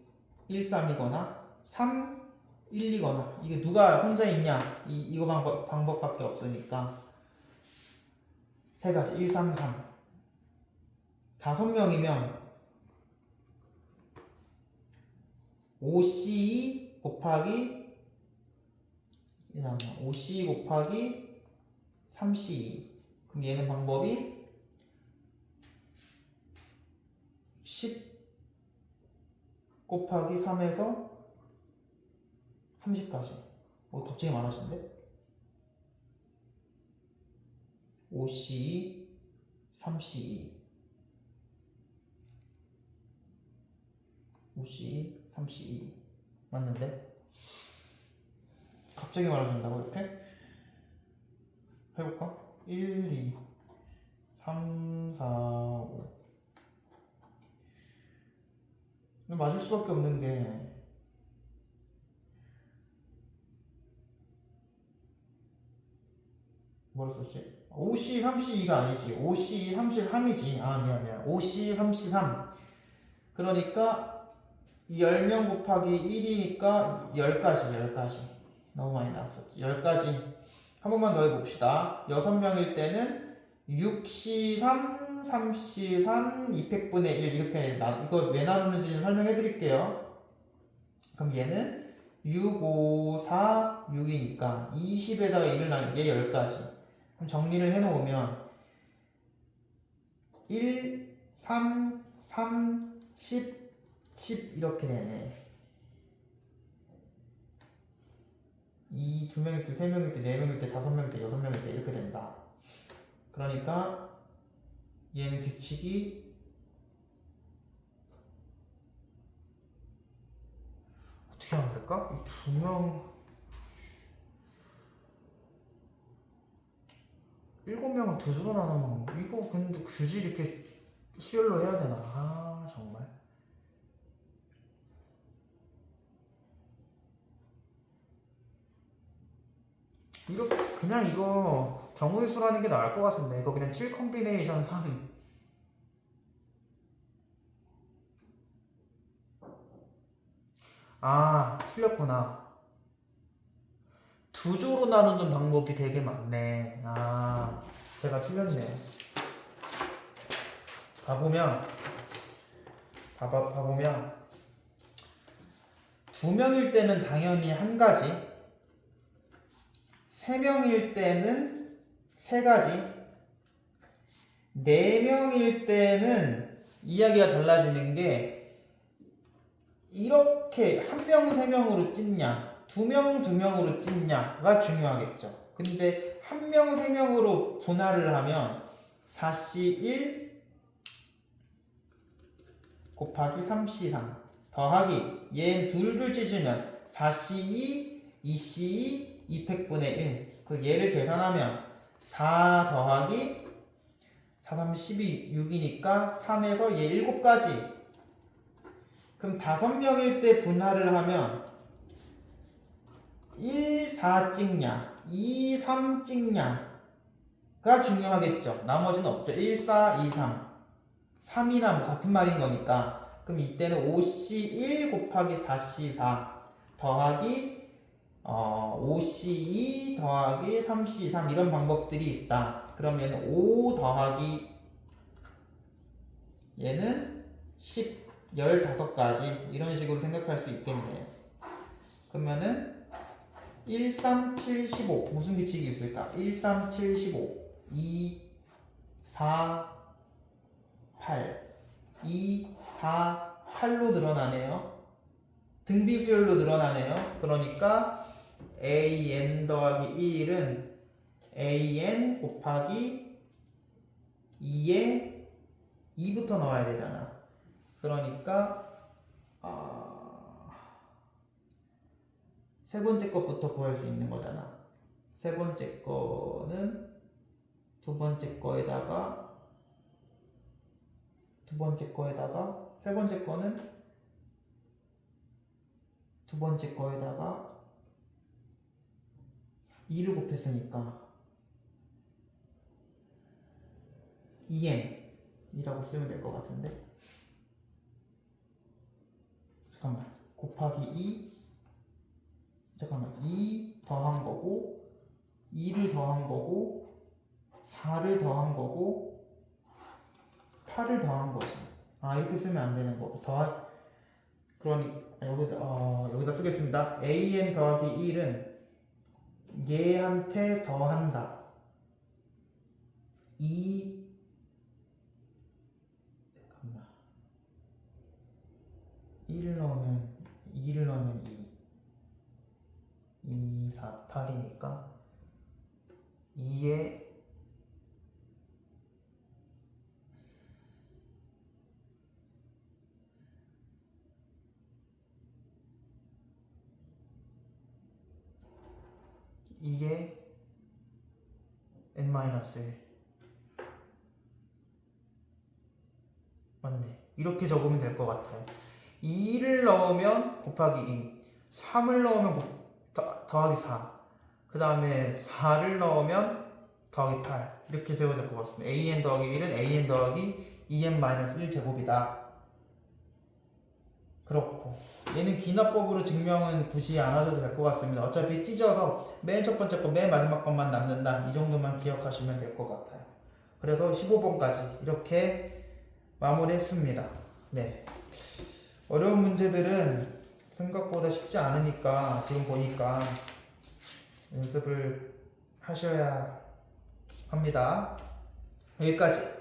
1, 3이거나 3, 1, 2거나 이게 누가 혼자 있냐 이거 방법밖에 없으니까 3가지 1, 3, 3 5명이면 5C 곱하기 5C 곱하기 3C 그럼 얘는 방법이 10 곱하기 3에서 30까지 갑자기 많아지는데? 5C 3C 5C 3C 맞는데? 갑자기 많아진다고 이렇게? 해볼까? 1, 2, 3, 4, 5 맞을 수밖에 없는 게 뭐라 썼지? 5C 3C2가 아니지 5C 33이지 아 미안 5C 3C3 그러니까 10명 곱하기 1이니까 10가지 너무 많이 나왔었지 10가지 한 번만 더 해봅시다 6명일 때는 6C3 3C3 200분의 1 이렇게 이거 왜 나누는지는 설명해 드릴게요 그럼 얘는 6, 5, 4, 6이니까 20에다가 1을 나누면 얘 10가지 그럼 정리를 해놓으면 1, 3, 3, 10, 10 이렇게 되네. 2명일 때, 3명일 때, 4명일 때, 5명일 때, 6명일 때 이렇게 된다. 그러니까 얘는 규칙이 어떻게 하면 될까? 이 2명 7명을 두 수로 나누면 이거 근데 굳이 이렇게 시열로 해야 되나? 아 정말 이거 그냥 이거 경우의 수라는 게 나을 것 같은데 이거 그냥 7 컴비네이션 3. 아 틀렸구나. 두 조로 나누는 방법이 되게 많네. 아 제가 틀렸네. 봐보면 두 명일 때는 당연히 한 가지, 세 명일 때는 세 가지, 네 명일 때는 이야기가 달라지는 게 이렇게 한 명, 세 명으로 찢냐, 두 명으로 찢냐가 중요하겠죠. 근데 한 명, 세 명으로 분할을 하면 4C1 곱하기 3C3 더하기 얘는 둘 찢으면 4C2, 2C2, 2팩분의 1. 그 얘를 계산하면 4 더하기 4, 3, 12, 6이니까 3에서 얘 7가지. 그럼 5명일 때 분할을 하면 1, 4 찍냐, 2, 3 찍냐가 중요하겠죠. 나머지는 없죠. 1, 4, 2, 3. 3이나 뭐 같은 말인 거니까. 그럼 이때는 5C1 곱하기 4C4 더하기 5C2 더하기 3C3 이런 방법들이 있다. 그럼 얘는 5 더하기 얘는 10, 15가지 이런 식으로 생각할 수 있겠네요. 그러면은 1, 3, 7, 15 무슨 규칙이 있을까? 1, 3, 7, 15 2, 4, 8 2, 4, 8로 늘어나네요. 등비수열로 늘어나네요. 그러니까 an 더하기 1은 an 곱하기 2에 2부터 넣어야 되잖아. 그러니까 세 번째 것부터 구할 수 있는 거잖아. 세 번째 거는 두 번째 거에다가 세 번째 거는 두 번째 거에다가 2를 곱했으니까 2n이라고 쓰면 될 것 같은데 잠깐만 곱하기 2 더한 거고 2를 더한 거고 4를 더한 거고 8을 더한 거지. 이렇게 쓰면 안 되는 거. 그러니까 여기다 쓰겠습니다. an 더하기 1은 얘한테 더한다. 2를 넣으면 2, 4, 8이니까 2에 2에 n-1 맞네. 이렇게 적으면 될 것 같아요. 2를 넣으면 곱하기 2 3을 넣으면 더하기 4 그 다음에 4를 넣으면 더하기 8 이렇게 세워야 될 것 같습니다. an 더하기 1은 an 더하기 2n-1 제곱이다. 그렇고 얘는 기납법으로 증명은 굳이 안 하셔도 될 것 같습니다. 어차피 찢어서 맨 첫 번째 거 맨 마지막 것만 남는다. 이 정도만 기억하시면 될 것 같아요. 그래서 15번까지 이렇게 마무리했습니다. 네. 어려운 문제들은 생각보다 쉽지 않으니까 지금 보니까 연습을 하셔야 합니다. 여기까지.